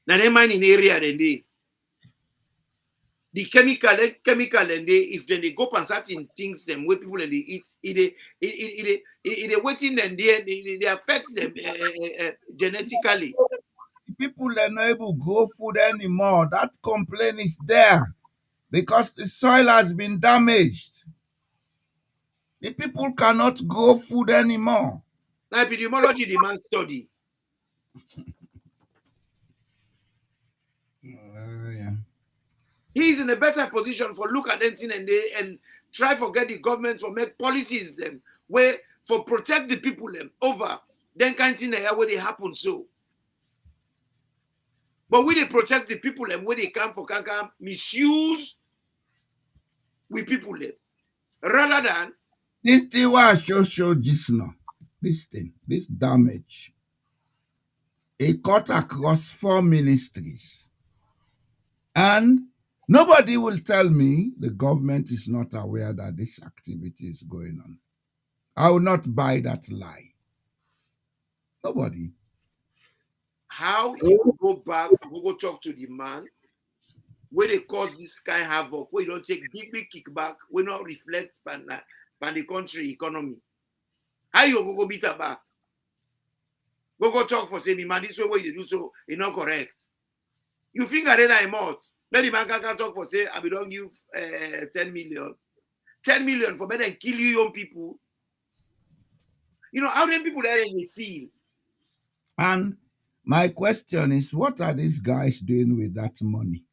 Now they mind in area then the chemical and if then they go on certain things them where people and they eat it waiting and they affect them genetically. People are not able to grow food anymore. That complaint is there because the soil has been damaged. The people cannot grow food anymore. Now epidemiology demand study. Yeah. He's in a better position for look at anything and try for get the government to make policies them where for protect the people them over then kind of thing where they happen so. But we they protect the people them where they come for can misuse with people them rather than This thing was show just now. This thing, this damage. It cut across 4 ministries. And nobody will tell me the government is not aware that this activity is going on. I will not buy that lie. Nobody. how you go back, go talk to the man where they cause this kind of havoc, where you don't take big kickback, we not reflect on the country economy. How you go beat her back? Go talk for say the man this way you do so, it's not correct. You think I then I'm out. Let the man can talk for say I will don't give 10 million. 10 million for better kill you young people. You know how many people there in the field? And my question is, what are these guys doing with that money?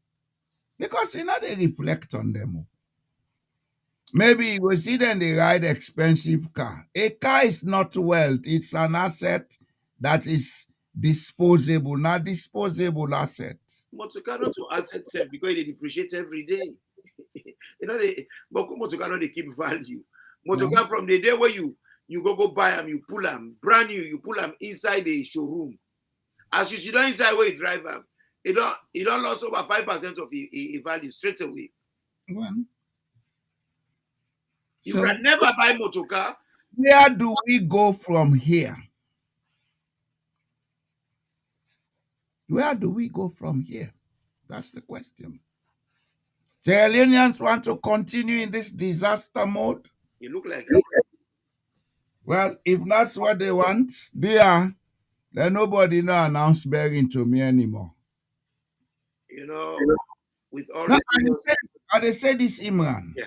Because they reflect on them. Maybe you will see them they ride expensive car. A car is not wealth, it's an asset that is disposable, not disposable asset. Motocar not to asset self because they depreciate every day. But motocar not they keep value. Motocar from the day where you go buy them, you pull them, brand new, you pull them inside the showroom. As you sit down inside where you drive them, it don't lost over 5% of the value straight away. Well, You so can never buy motocar. where do we go from here? Where do we go from here? That's the question. Sierra Leoneans want to continue in this disaster mode. You look like Well, if that's what they want, then nobody no announce begging to me anymore. with all Now, the I say this, Imran. yeah.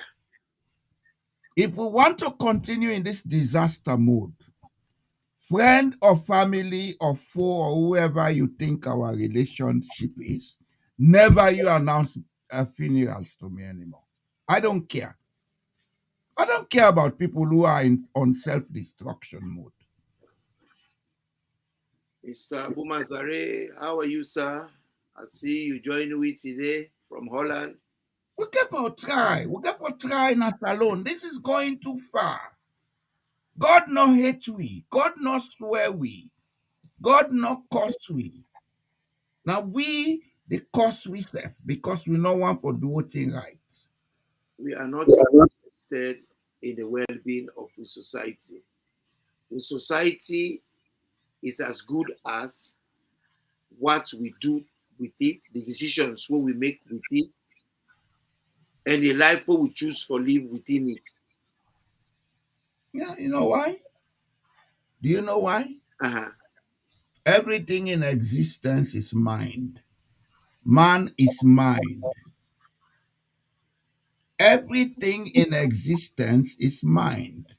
If we want to continue in this disaster mode, friend or family or foe or whoever you think our relationship is, never you announce funerals to me anymore. I don't care. I don't care about people who are on self-destruction mode. Mr. Bumanzare, how are you, sir? I see you joined me today from Holland. We get for try. We get for try in us alone. This is going too far. God no hate we. God no swear we. God no curse we. Now we the curse we self because we no want for do thing right. We are not interested in the well-being of the society. The society is as good as what we do with it, the decisions what we make with it, and the life what we choose for live within it. Yeah, you know why? Do you know why? Uh-huh. Everything in existence is mind. Man is mind. Everything in existence is mind.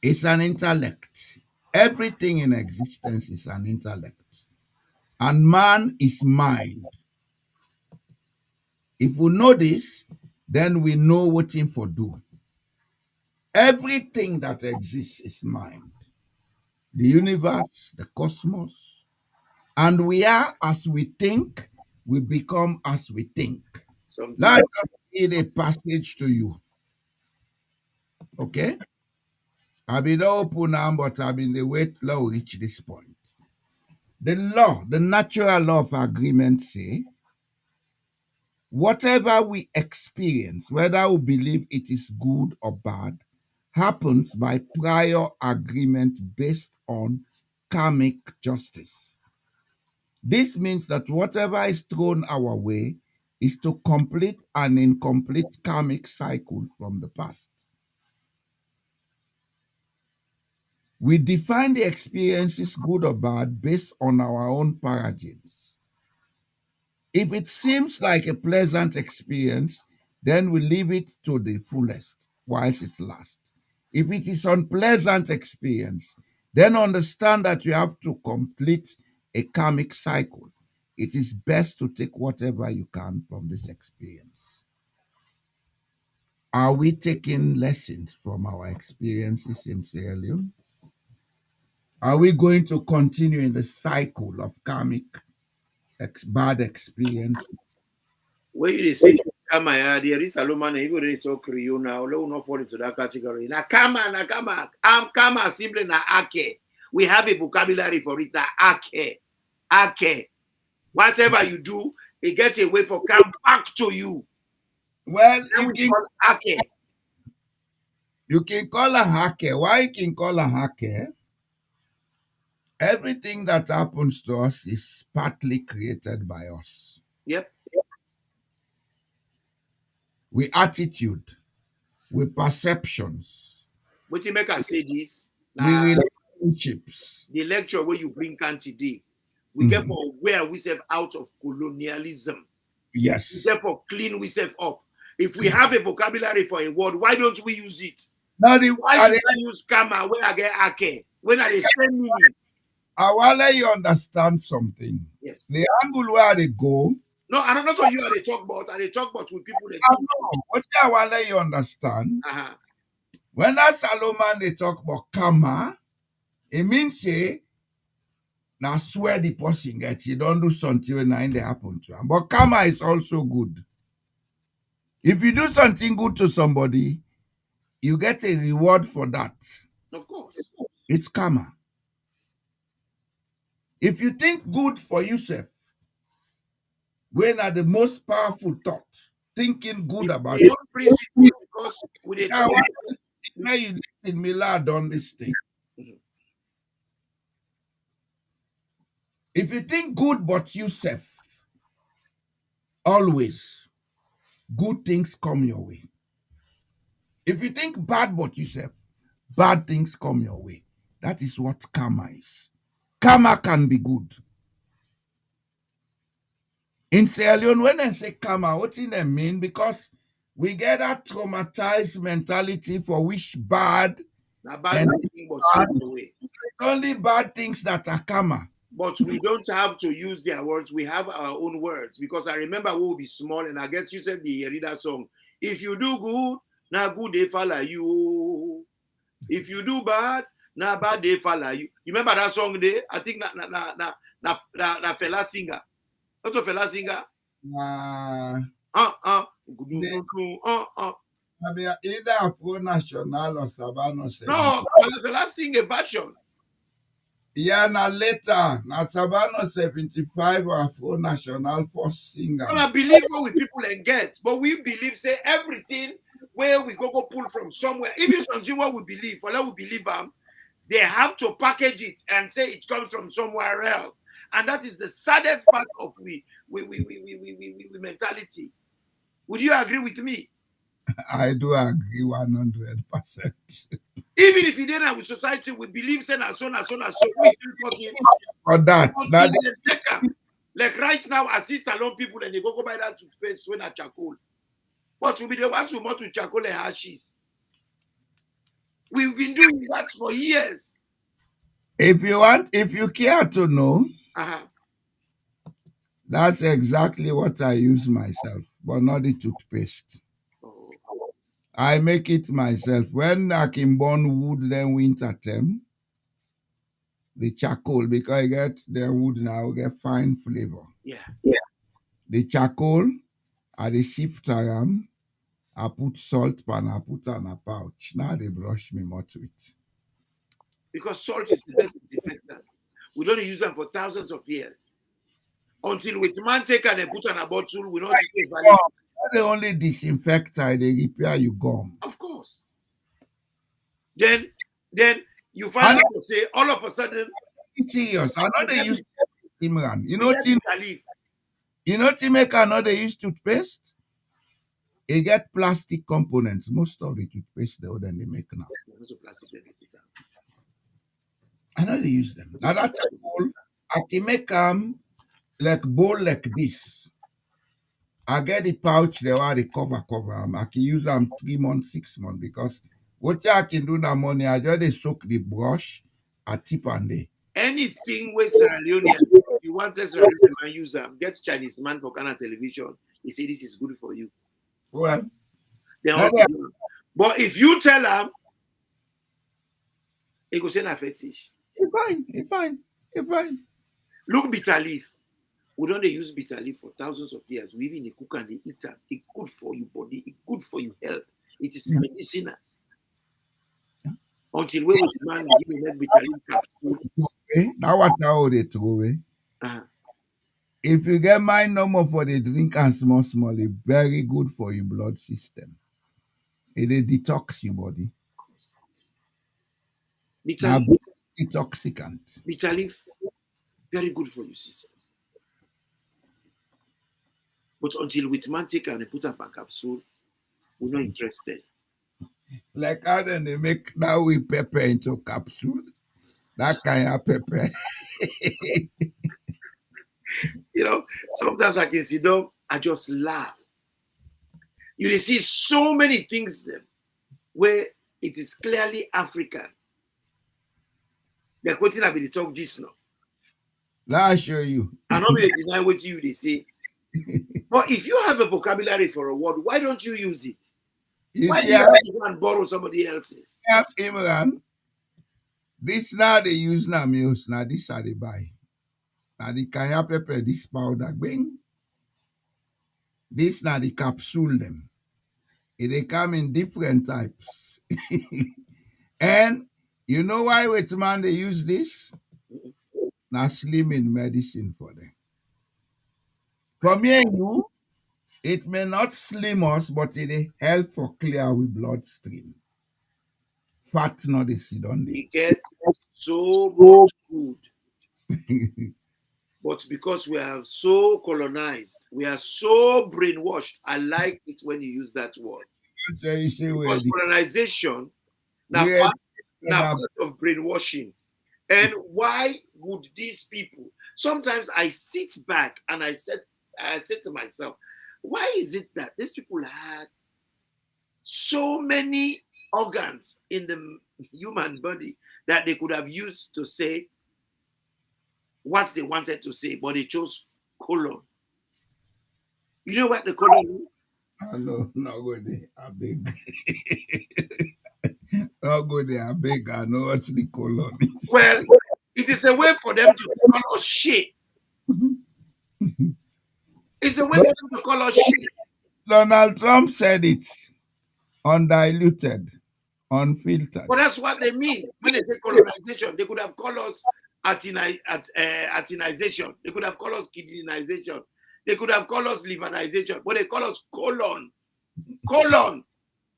It's an intellect. Everything in existence is an intellect. And man is mind. If we know this, then we know what thing for do. Everything that exists is mind. The universe, the cosmos. And we are as we think, we become as we think. Something. Let us read a passage to you. Okay? I've been open now, but I've been the wait law reach this point. The law, the natural law of agreement say, whatever we experience, whether we believe it is good or bad, happens by prior agreement based on karmic justice. This means that whatever is thrown our way is to complete an incomplete karmic cycle from the past. We define the experiences good or bad based on our own paradigms. If it seems like a pleasant experience, then we live it to the fullest whilst it lasts. If it is unpleasant experience, then understand that you have to complete a karmic cycle. It is best to take whatever you can from this experience. Are we taking lessons from our experiences in Sierra Leone? Are we going to continue in the cycle of karmic bad experience? When you say Kama, there is a woman, even when it's all Creole now, will not fall into that category. Now, Kama, I'm Kama, simply na Ake. We have a vocabulary for it, na Ake. Ake. Whatever you do, it gets a way for come back to you. Well, Ake. You can call her hacker. Why you can call her hacker? Everything that happens to us is partly created by us. Yep. With attitude, with perceptions, What you make us say this? with relationships. The lecture where you bring can today, we get for where we serve out of colonialism. Yes. We therefore clean we serve up. If we have a vocabulary for a word, why don't we use it? Now Why should I use Kama when I get Ake? When I say meaning? I want to let you understand something. Yes. The angle where they go. No, I don't know what you are they talk about. And they talk about with people that I know. What I want to let you understand. Uh-huh. When that Solomon they talk about karma, it means say now swear the person gets you don't do something when nothing happen to him. But karma is also good. If you do something good to somebody, you get a reward for that. Of course. It's karma. If you think good for yourself, when are the most powerful thought, thinking good about it. Because with a now you listen, Miller done this thing. Mhm. If you think good but yourself, always good things come your way. If you think bad but yourself, bad things come your way. That is what karma is. Karma can be good. In Sierra Leone, when they say karma, what do they mean? Because we get that traumatized mentality for which bad and bad, only bad things that are karma. But we don't have to use their words. We have our own words. Because I remember we will be small, and I guess you said the reader song. If you do good, now good they follow you. If you do bad, now bad they follow you. You remember that song there? I think na fella singer. What's a fella singer? Either Afro National or Sabano. No, fella sing a version. Yeah, now later, now Sabano 75 or Afro National first singer. Well, I believe what we people and get, but we believe say everything where we go pull from somewhere. Even something what we believe, for that we believe they have to package it and say it comes from somewhere else. And that is the saddest part of we mentality. Would you agree with me? I do agree 100%. Even if you didn't have with society, we believe saying and so and so and so. We For that, like right now, I see salon people and they go buy that toothpaste when I charcoal. What will be the ones who want to charcoal and hashes? We've been doing that for years. If you care to know, that's exactly what I use myself, but not the toothpaste. Oh. I make it myself. When I can burn wood, then winter time, the charcoal, because I get the wood now, get fine flavor. Yeah. The charcoal, I the shift I put salt pan, I put on a pouch. Now they brush me more to it. Because salt is the best disinfectant. We don't use them for thousands of years. Until with man take and put on a bottle, we don't see value. Not the only disinfector, they repair your gum. Of course. Then you find out to say all of a sudden. It's serious. I know they use Timran. You know Timeka, know they use toothpaste? It get plastic components. Most of the toothpaste they make now. I know they use them. Now that bowl, I can make like bowl like this. I get the pouch there where the cover. I can use them 3 months, 6 months because what I can do that money, I just soak the brush, I tip on there. Anything with Sierra Leone, if you want to Sierra Leone man use them, get Chinese man for Ghana television. He say this is good for you. Well, but if you tell them, he go say na fetish. It's fine. Look, bitter leaf. We don't use bitter leaf for thousands of years. We even cook and they eat them. It's good for your body. It's good for your health. It is medicinal. Until we man give me bitter leaf capsule. Now what how they throw away? If you get mine no more for the drink and small, it's very good for your blood system. It detox your body. Bitter leaf. Detoxicant. Bitter leaf, very good for your system. But until with man take and put up a capsule, we're not interested. Like how then they make now we pepper into capsule. That kind of pepper. Sometimes I can sit down, I just laugh. You see so many things there where it is clearly African. They're quoting about the talk just now. Let me show you. I'm not going to deny what they say. But if you have a vocabulary for a word, why don't you use it? Why do you have to go and borrow somebody else's? Imran, this now they use now meals. Now this are they buy. Now the kaya pepper, this powder bing. This now the capsule them. They come in different types. And you know why with man they use this? Now slimming medicine for them. From here, it may not slim us, but it help for clear our bloodstream. Fat not the seed on We get so much food. But because we are so colonized, we are so brainwashed. I like it when you use that word. Because colonization, now part of brainwashing. And why would these people? Sometimes I sit back and I said to myself, why is it that these people had so many organs in the human body that they could have used to say what they wanted to say, but they chose colon? You know what the colon is? No, not good there. I beg. Not good there. I beg. I know what the colon is. Well, it is a way for them to call us shit. It's a way for them to call us shit. Donald Trump said it. Undiluted, unfiltered. But that's what they mean when they say colonization. They could have called us Atinization. They could have called us kidneyization. They could have called us liverization. But they call us colon. Colon.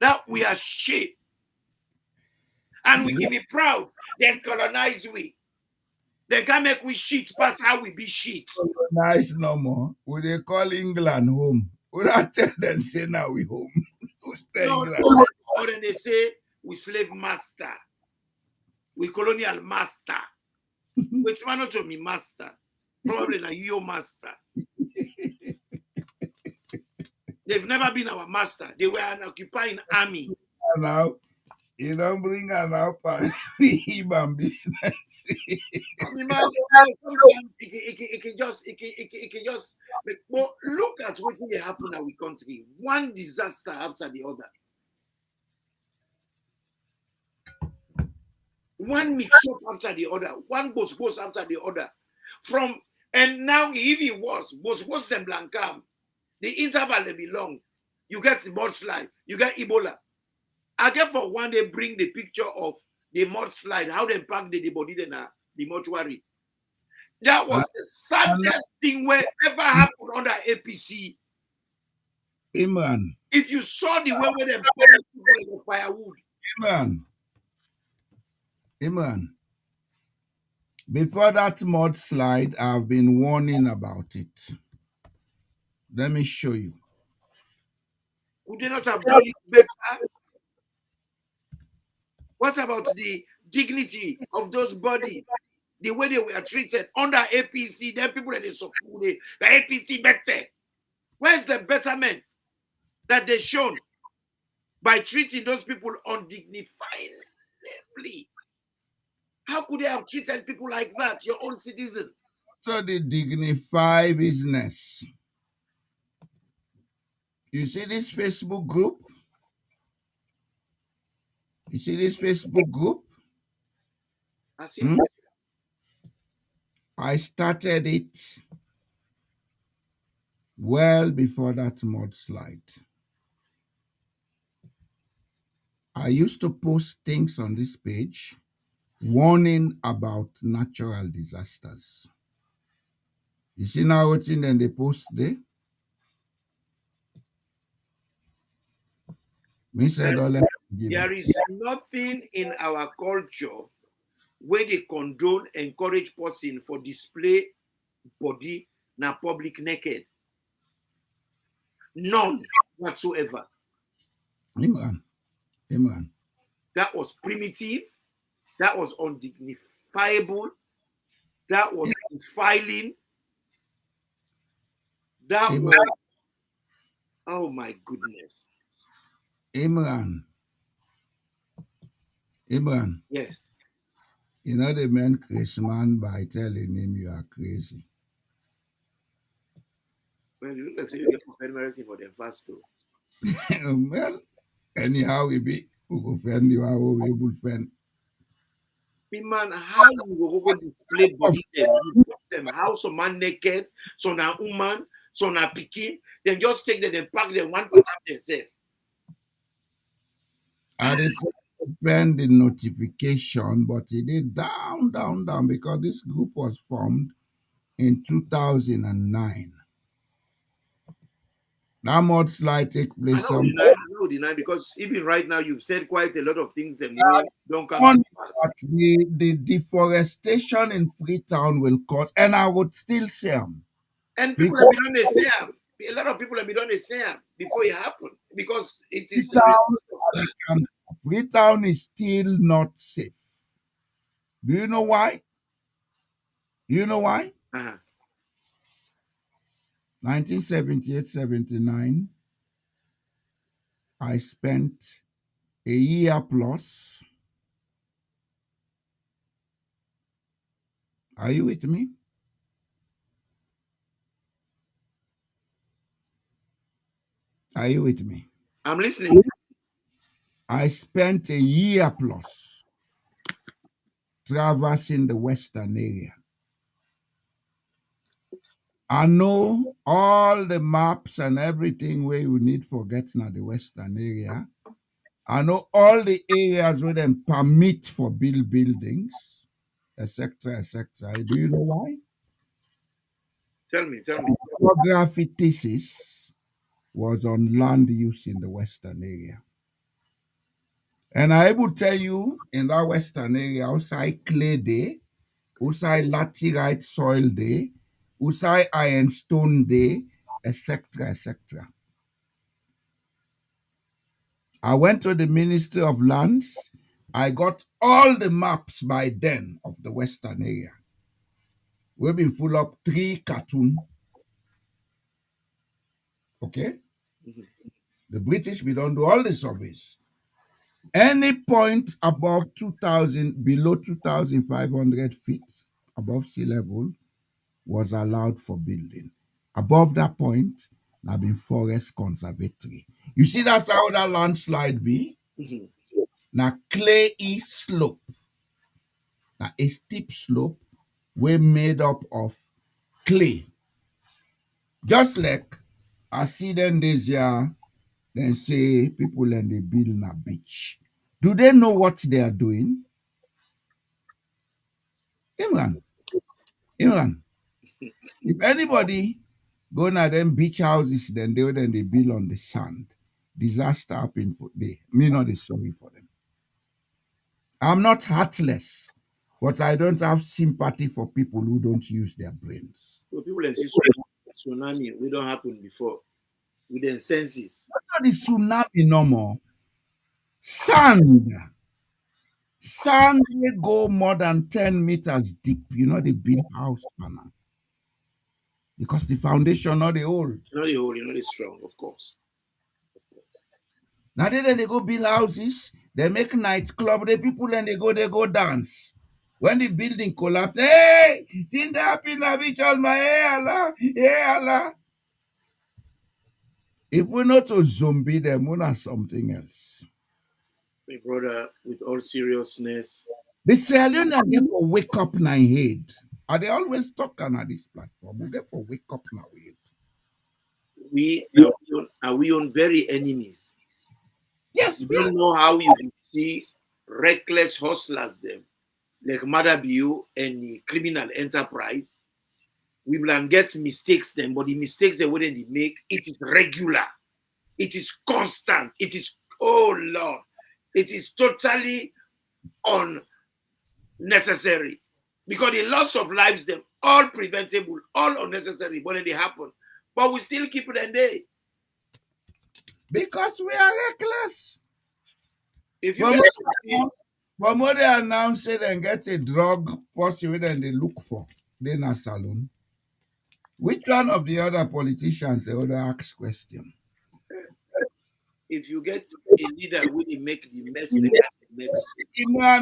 That we are shit. And we can be proud. They colonize we. They can make we shit past how we be shit. Nice no more. Would they call England home? Would I tell them say now we home? Who's the No, England? or then they say we slave master. We colonial master. Which man not to me master? Probably not your master. They've never been our master. They were an occupying army. Now you don't bring an up and Iban business. I mean, man, sometimes it can just but look at what will happen in our country. One disaster after the other. One mix up after the other. One goes after the other. And now if it was worse than Blancam, the interval they belong. You get the mudslide, you get Ebola. I get for one day bring the picture of the mudslide, how they pack the body in the mortuary. That was the saddest thing where ever happened under APC. Amen. If you saw the way where they buried people in the firewood. Amen. Amen. Before that mudslide, I've been warning about it. Let me show you. Could they not have done it better? What about the dignity of those bodies? The way they were treated under APC, then people that they support the APC better. Where's the betterment that they shown by treating those people undignifiedly? How could they have treated people like that, your own citizen? So the dignify business. You see this Facebook group? You see this Facebook group? I see. I started it well before that mudslide. I used to post things on this page warning about natural disasters. You see now what's in then they post there? Me said all there is nothing in our culture where they condone, encourage person for display body na public naked. None whatsoever. Amen. Amen. That was primitive. That was undignifiable. That was defiling. That Amen. was, oh my goodness. Amen. Amen. Yes. You know the man crazy man by telling him you are crazy. Well, you look like you get confederacy for them fast too. Well, anyhow we be, we go fend you how we able fend. Man, how you go display body them? You put them how some man naked, some a woman, some a pikin, then just take them and pack them one part of themselves. I did defend the notification, but it did down because this group was formed in 2009. That mudslide take place. I know deny because even right now you've said quite a lot of things that don't come to pass. The deforestation in Freetown will cause, and I would still say and people have been on the same. A lot of people have been on the same before it happened because it is Freetown is still not safe. Do you know why? Do you know why? 1978-79, I spent a year plus. Are you with me? Are you with me? I'm listening. I spent a year plus traversing the western area. I know all the maps and everything where you need for getting at the western area. I know all the areas where they permit for buildings, etc., etc. Do you know why? Tell me. Geography thesis was on land use in the western area. And I will tell you in that western area, outside clay day, outside laterite soil day, outside ironstone day, etc., etc. I went to the Ministry of Lands. I got all the maps by then of the western area. We've been full up 3 cartoon. Okay? Mhm. The British, we don't do all the surveys. Any point above 2,000, below 2,500 feet above sea level was allowed for building. Above that point, there been forest conservatory. You see that's how that landslide be? Mhm. Now clay slope. Now a steep slope we made up of clay. Just like I see them this year, then say people and they build a beach. Do they know what they are doing? Imran, Imran, if anybody go na them beach houses, then they build on the sand. Disaster happen for they. Me not is sorry for them. I'm not heartless, but I don't have sympathy for people who don't use their brains. So people insist tsunami, we don't happen before with the senses. Not the tsunami no more. Sand. Sand may go more than 10 meters deep. You know, they build house for now. Because the foundation not the old. Not the whole, not the strong, of course. Now they go build houses, they make nightclub, the people and they go dance. When the building collapse, hey, didn't happen na beach all my hey Allah. If we're not a zombie, then we're not something else. My brother, with all seriousness, The Sierra Leone get for wake up na head. Are they always talking on this platform? We get for wake up now head. we are we on very enemies. Yes, You we are. don't know how you can see reckless hustlers them, like Madabiu and the criminal enterprise. We will get mistakes them, but the mistakes they wouldn't make, it is regular, it is constant, it is, oh Lord, it is totally unnecessary. Because the loss of lives them, all preventable, all unnecessary, but they happen. But we still keep it a day. Because we are reckless. If you But get more they announce it and get a drug possible than they look for, then a salon. Which one of the other politicians they other ask question? if you get a leader who will make the mess like that next,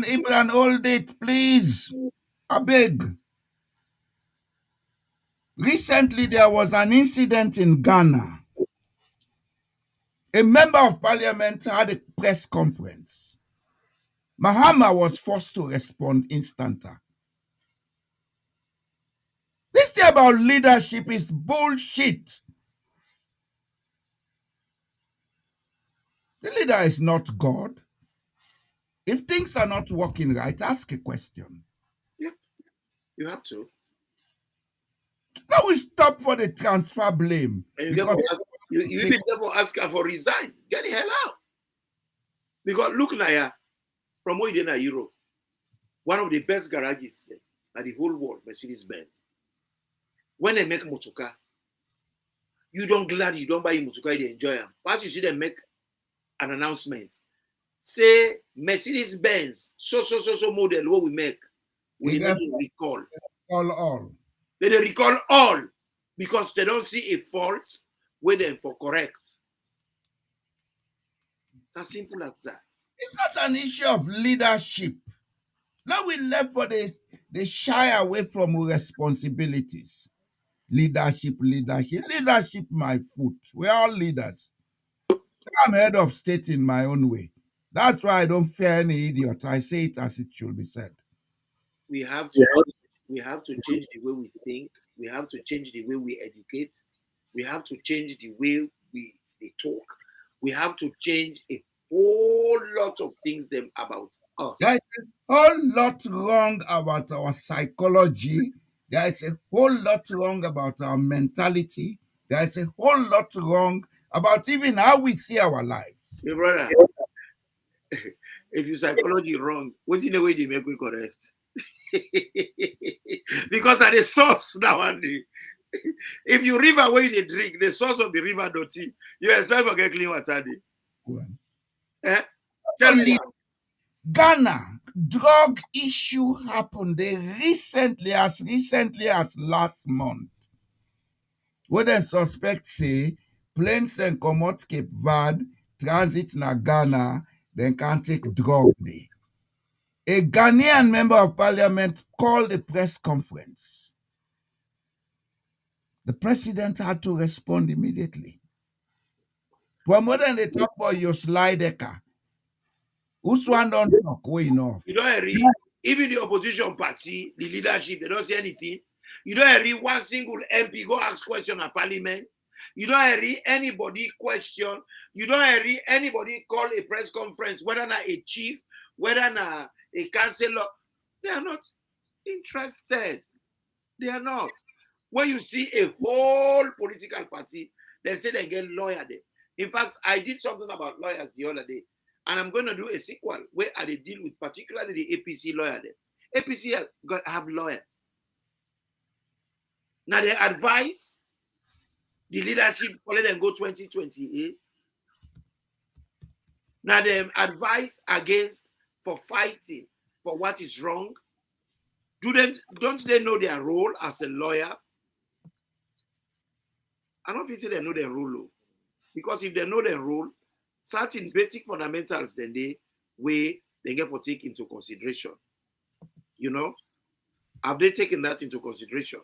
Imran, hold it, please. I beg. Recently, there was an incident in Ghana. A member of parliament had a press conference. Mahama was forced to respond instanta. This thing about leadership is bullshit. The leader is not God. If things are not working right, ask a question. yeah, you have to. Now we stop for the transfer blame. And you Because therefore ask, you even therefore ask her for resign. Get the hell out. Because look Naya, from where you in Europe, one of the best garages at the whole world, Mercedes Benz. When they make motoka, you don't glad you don't buy motoka, you enjoy them. Once you see them make an announcement, say Mercedes Benz, so model what we make, we they need to recall. all. They recall all because they don't see a fault with them for correct. It's as simple as that. It's not an issue of leadership. Now we left for the shy away from responsibilities. Leadership, my foot. We're all leaders. I'm head of state in my own way. That's why I don't fear any idiot. I say it as it should be said. We have to we have to change the way we think. We have to change the way we educate. We have to change the way they talk. We have to change a whole lot of things them about us. There is a whole lot wrong about our psychology. There is a whole lot wrong about our mentality. There is a whole lot wrong about even how we see our lives. My brother, if you psychology wrong, what's in the way they make we correct? Because that is source nowadays. If you river where they drink, the source of the river dirty, you expect to get clean water. Well, Eh? Tell me only now. Ghana drug issue happened recently as last month. What they suspect say planes then come out Cape Verde, transit na Ghana, then can take drug there. A Ghanaian member of parliament called a press conference. The president had to respond immediately. For more than they talk about your slide decker, who's one don't talk way enough? You don't read, even the opposition party, the leadership, they don't say anything. You don't read one single MP go ask question at parliament. You don't read anybody question. You don't read anybody call a press conference, whether not a chief, whether not a councillor. They are not interested. They are not. When you see a whole political party, they say they get lawyer there. In fact, I did something about lawyers the other day, and I'm going to do a sequel where I deal with particularly the APC lawyer there. APC have lawyers. Now they advise the leadership to let them go 2028. Now they advise against for fighting for what is wrong. Don't they know their role as a lawyer? I don't feel say they know their role, because if they know their role, certain basic fundamentals then they get for take into consideration. You know, have they taken that into consideration?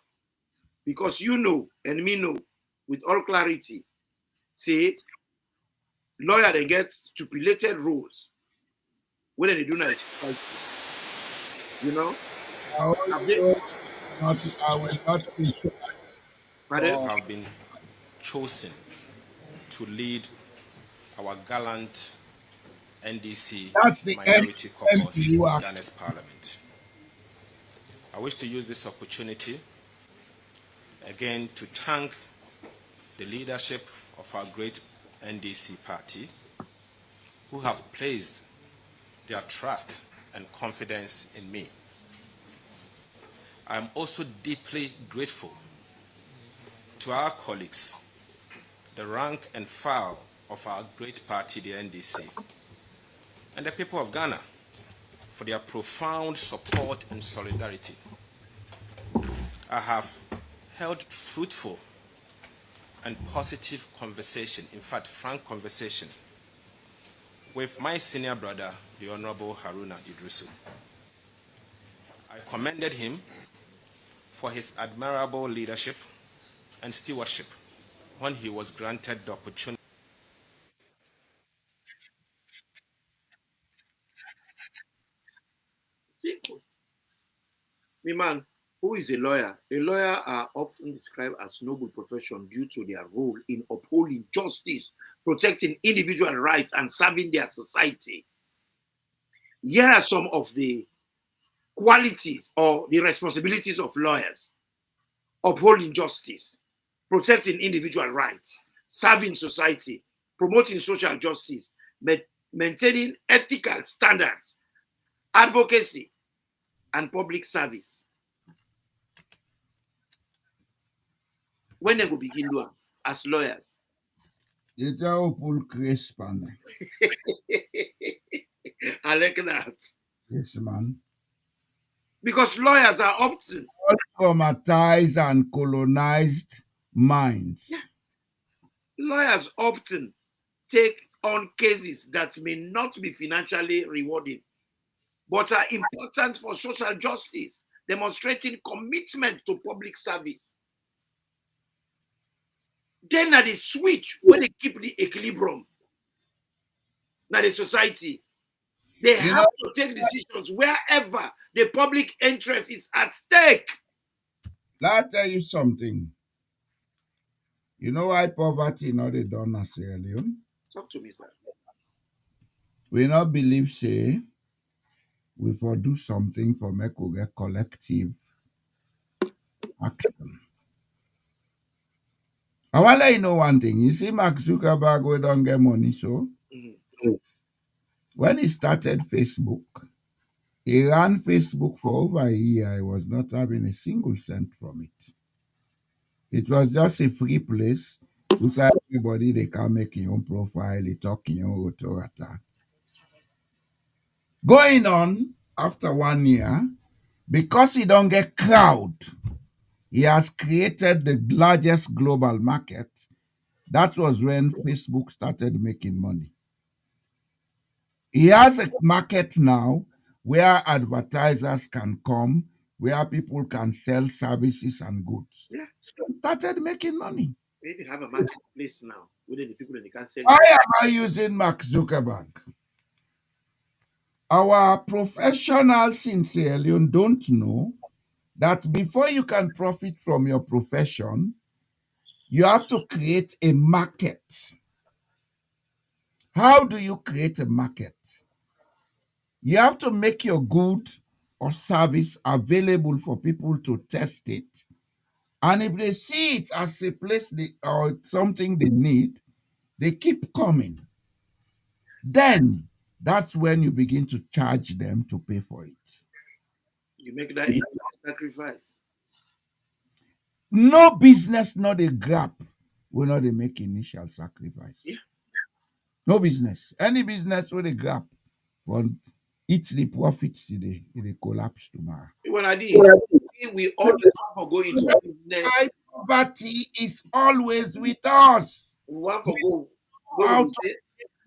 Because you know, and me know, with all clarity, say lawyer they get stipulated rules when they do not fight. You know, I will not be sure. pardon? Have been chosen to lead our gallant NDC That's the minority caucus in you ask. Ghana's parliament. I wish to use this opportunity again to thank the leadership of our great NDC party, who have placed their trust and confidence in me. I am also deeply grateful to our colleagues, the rank and file of our great party, the NDC, and the people of Ghana for their profound support and solidarity. I have held fruitful and positive conversation, in fact, frank conversation, with my senior brother, the Honorable Haruna Idrisu. I commended him for his admirable leadership and stewardship when he was granted the opportunity. Simple. Me man, who is a lawyer? A lawyer are often described as noble profession due to their role in upholding justice, protecting individual rights, and serving their society. Here are some of the qualities or the responsibilities of lawyers: upholding justice, protecting individual rights, serving society, promoting social justice, maintaining ethical standards, advocacy, and public service. When they go begin do am as lawyers? You tell pull Chris Pan. I like that. Yes, man. Because lawyers are often Traumatized and colonized minds. lawyers often take on cases that may not be financially rewarding, but are important for social justice, demonstrating commitment to public service. Then at the switch, when they keep the equilibrium, now the society, they have to take decisions wherever the public interest is at stake. Let me tell you something. You know why poverty not they done as Sierra Leone? Talk to me, sir. We not believe say we for do something for make we get collective action. I want to let you know one thing. You see Mark Zuckerberg we don't get money, so When he started Facebook, he ran Facebook for over a year. He was not having a single cent from it. It was just a free place. Inside everybody, they can make your own profile, they talk your own authority. Going on after 1 year, because he don't get crowd, he has created the largest global market. That was when Facebook started making money. He has a market now where advertisers can come, where people can sell services and goods. Yeah. So he started making money. We even have a marketplace now where the people that they can sell. Why am I using Mark Zuckerberg? Our professionals in Sierra Leone don't know that before you can profit from your profession, you have to create a market. How do you create a market? You have to make your good or service available for people to test it. And if they see it as a place or something they need, they keep coming. Then that's when you begin to charge them to pay for it. You make that sacrifice. No business, not a gap, will not they make initial sacrifice. Yeah. No business. Any business with a gap will eat the profits today, it will collapse tomorrow. When I did, we always want to go into business. Poverty is always with us. We want to go How to to create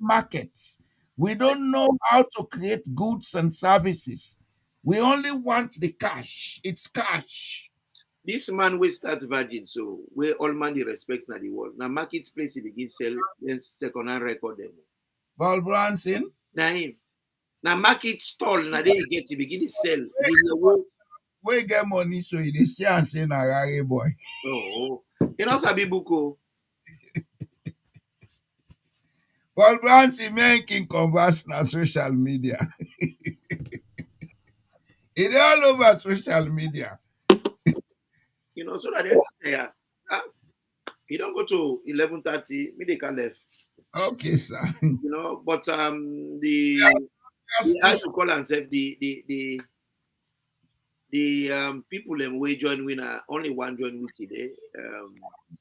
markets. We don't know how to create goods and services. We only want the cash. It's cash. this man will start Virgin, so where all man the respects na the world. Now marketplace he begin sell then second hand record them. Paul Branson. Now him. Now market stall now they get to begin to sell. We get money, so he dey see and say na rare boy. Oh, you know sabi buko. Paul Branson making converse na social media. It all over social media. You know, so that they you don't go to 11:30, me they can left. Okay, sir. You know, but the I to call and say the people them way join winner only one join with today.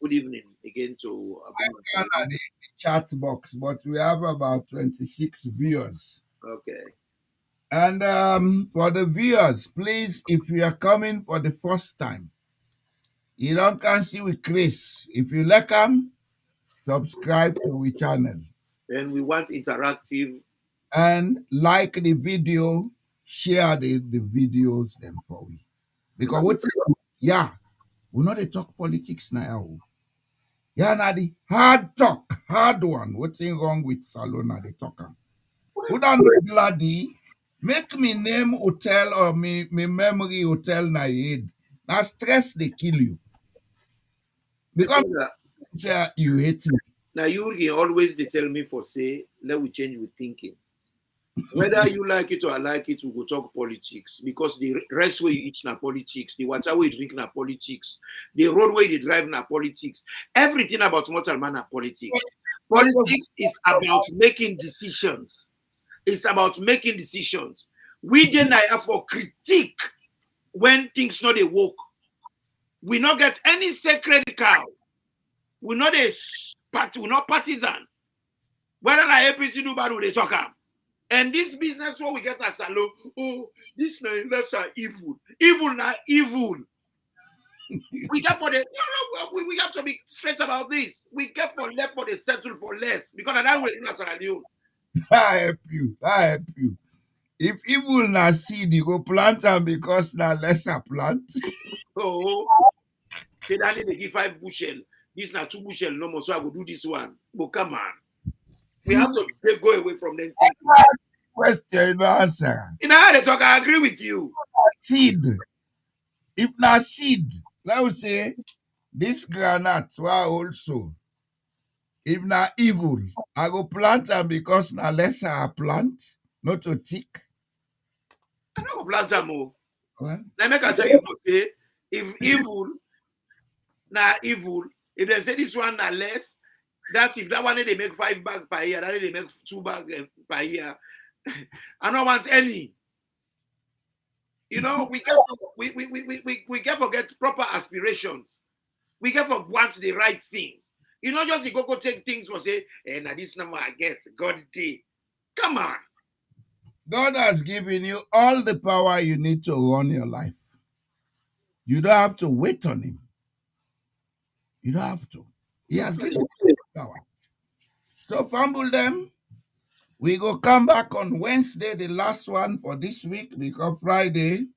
Good evening again to the chat box, but we have about 26 viewers. Okay. And for the viewers, please, if you are coming for the first time, you don't can see with Chris. If you like them, subscribe to our channel. Then we want interactive. And like the video, share the videos them for we. Because we know they talk politics now. Yeah, now the hard one. What's wrong with Salona they talk? Who don't bloody make me name hotel or me memory hotel na head. Now stress they kill you. Because you hate me. Now you always they tell me for say, let we change with thinking. Whether you like it or I like it, we go talk politics. Because the rest way you eat na politics, the water way you drink na politics, the road way you drive na politics. Everything about mortal man na politics. Politics is about making decisions. It's about making decisions. We then I have for critique when things not they work. We not get any sacred cow. We not a party, we not partisan. Whether I APC do bad, they talk am. And this business what we get as a low, this lefts are evil. Evil na evil. We get for the we have to be straight about this. We get for left for the settle for less because that way not Sierra Leone. I help you. If evil na seed, you go plant them because na lesser plant. Oh, say that they give 5 bushel. This na 2 bushel no more, so I will do this one. But come on. We have to go away from them. Question, no answer. You know how they talk, I agree with you. Seed. If not seed, let me say, this granite were also. If not evil, I go plant them because na lesser I plant, not to tick. I don't go plant them more. Well, Let me tell you, say, if evil, na evil, if they say this one na less, that if that one they make 5 bags per year, that they make 2 bags per year, I don't want any. You know, we can forget proper aspirations. We can want the right things. You know, just go take things for say, and this number I get, God day. Come on. God has given you all the power you need to run your life. You don't have to wait on him. You don't have to. He has given you power. So fumble them. We go come back on Wednesday, the last one for this week, because Friday,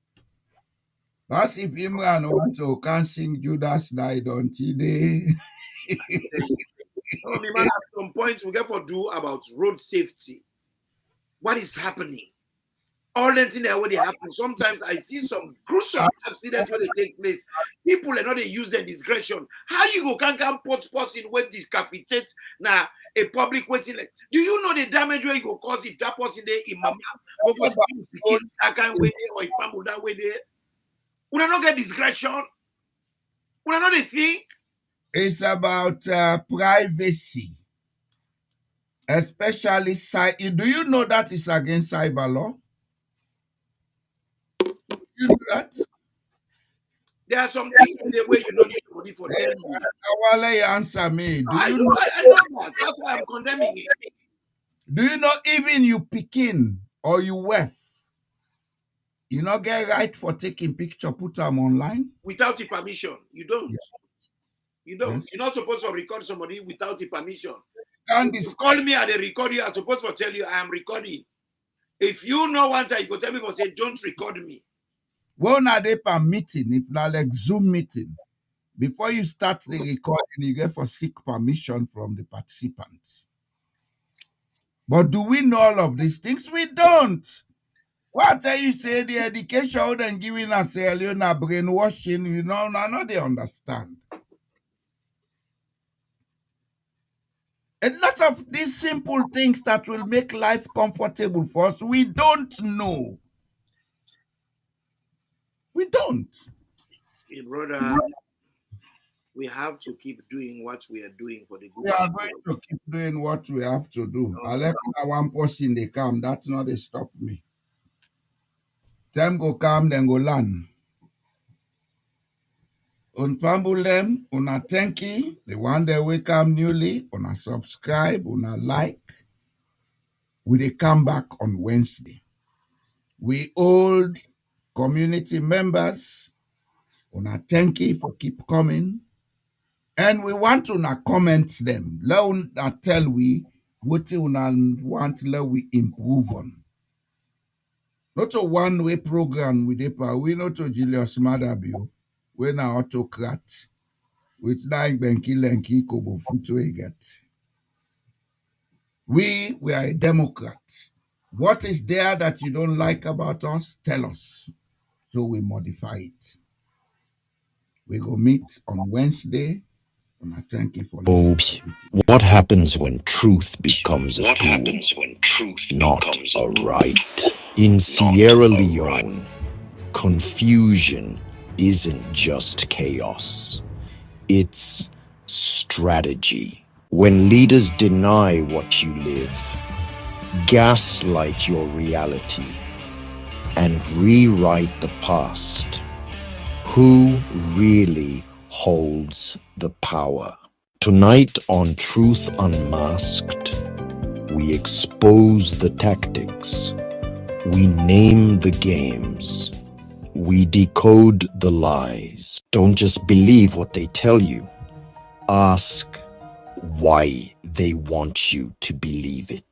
that's if Imran want to can't sing Judas died on today. Oh, man, at some point we get to do about road safety. What is happening? All the things that they happen. Sometimes I see some gruesome accidents when they take place. People are not they use their discretion. How you go can't put person when discapitate now a public waiting? Do you know the damage where you go cause if that person there in mama go that kind way or if family that way there? We not get discretion. We not they think. It's about privacy, especially do you know that is against cyber law? You know that? There are some things in the way you don't need somebody for telling you. Wale, answer me. I know that. That's why I'm condemning it. Do you know even you picking or you wife, you not get right for taking picture, put them online? Without the permission. You don't. Yeah. You don't. Yes. You're not supposed to record somebody without the permission. And you call me at the record you, I'm supposed to tell you I am recording. If you know one time, you go tell me for say, don't record me. Well, now they per meeting, if not like Zoom meeting, before you start the recording, you get for seek permission from the participants. But do we know all of these things? We don't. What tell you say the education and giving us a brainwashing, you know, now they understand. A lot of these simple things that will make life comfortable for us, we don't know. We don't. Hey, brother, we have to keep doing what we are doing for the good. We are going to keep doing what we have to do. I let one person they come, that's not they stop me. Them go come, then go learn. Unfumble them, una thank you. The one that we come newly, una subscribe, una like. We they come back on Wednesday. We old community members, una thank you for keep coming. And we want to comment them. Let una tell we what una want let we improve on. Not a one-way program with the we not to Julius Madabio. We're now autocrat. With nine Benki Lenki Kobo Futu get. We are a Democrat. What is there that you don't like about us? Tell us. So we modify it. We go meet on Wednesday. And I thank you for listening. What happens when truth becomes a tool, not a right? In Sierra Leone, confusion isn't just chaos. It's strategy. When leaders deny what you live, gaslight your reality, and rewrite the past, who really holds the power? Tonight on Truth Unmasked, we expose the tactics, we name the games, we decode the lies. Don't just believe what they tell you. Ask why they want you to believe it.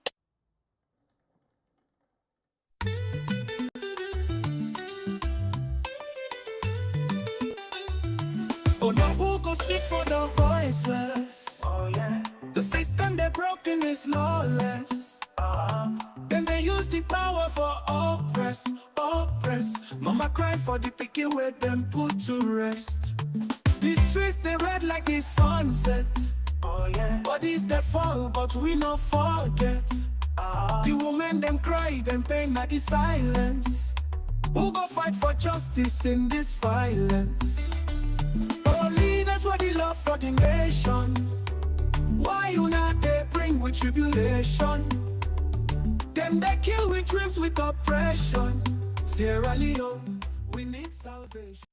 Oh no, who go speak for the voiceless? Oh yeah. The system they're broken is lawless. Then they use the power for oppress. Mama cry for the picky where them put to rest. These streets they red like the sunset. Oh yeah. Bodies that fall, but we not forget. The women them cry, them pain at the silence. Who go fight for justice in this violence? Our leaders were the love for the nation. Why you not they bring with tribulation? Them they kill with dreams with oppression. Sierra Leone, we need salvation.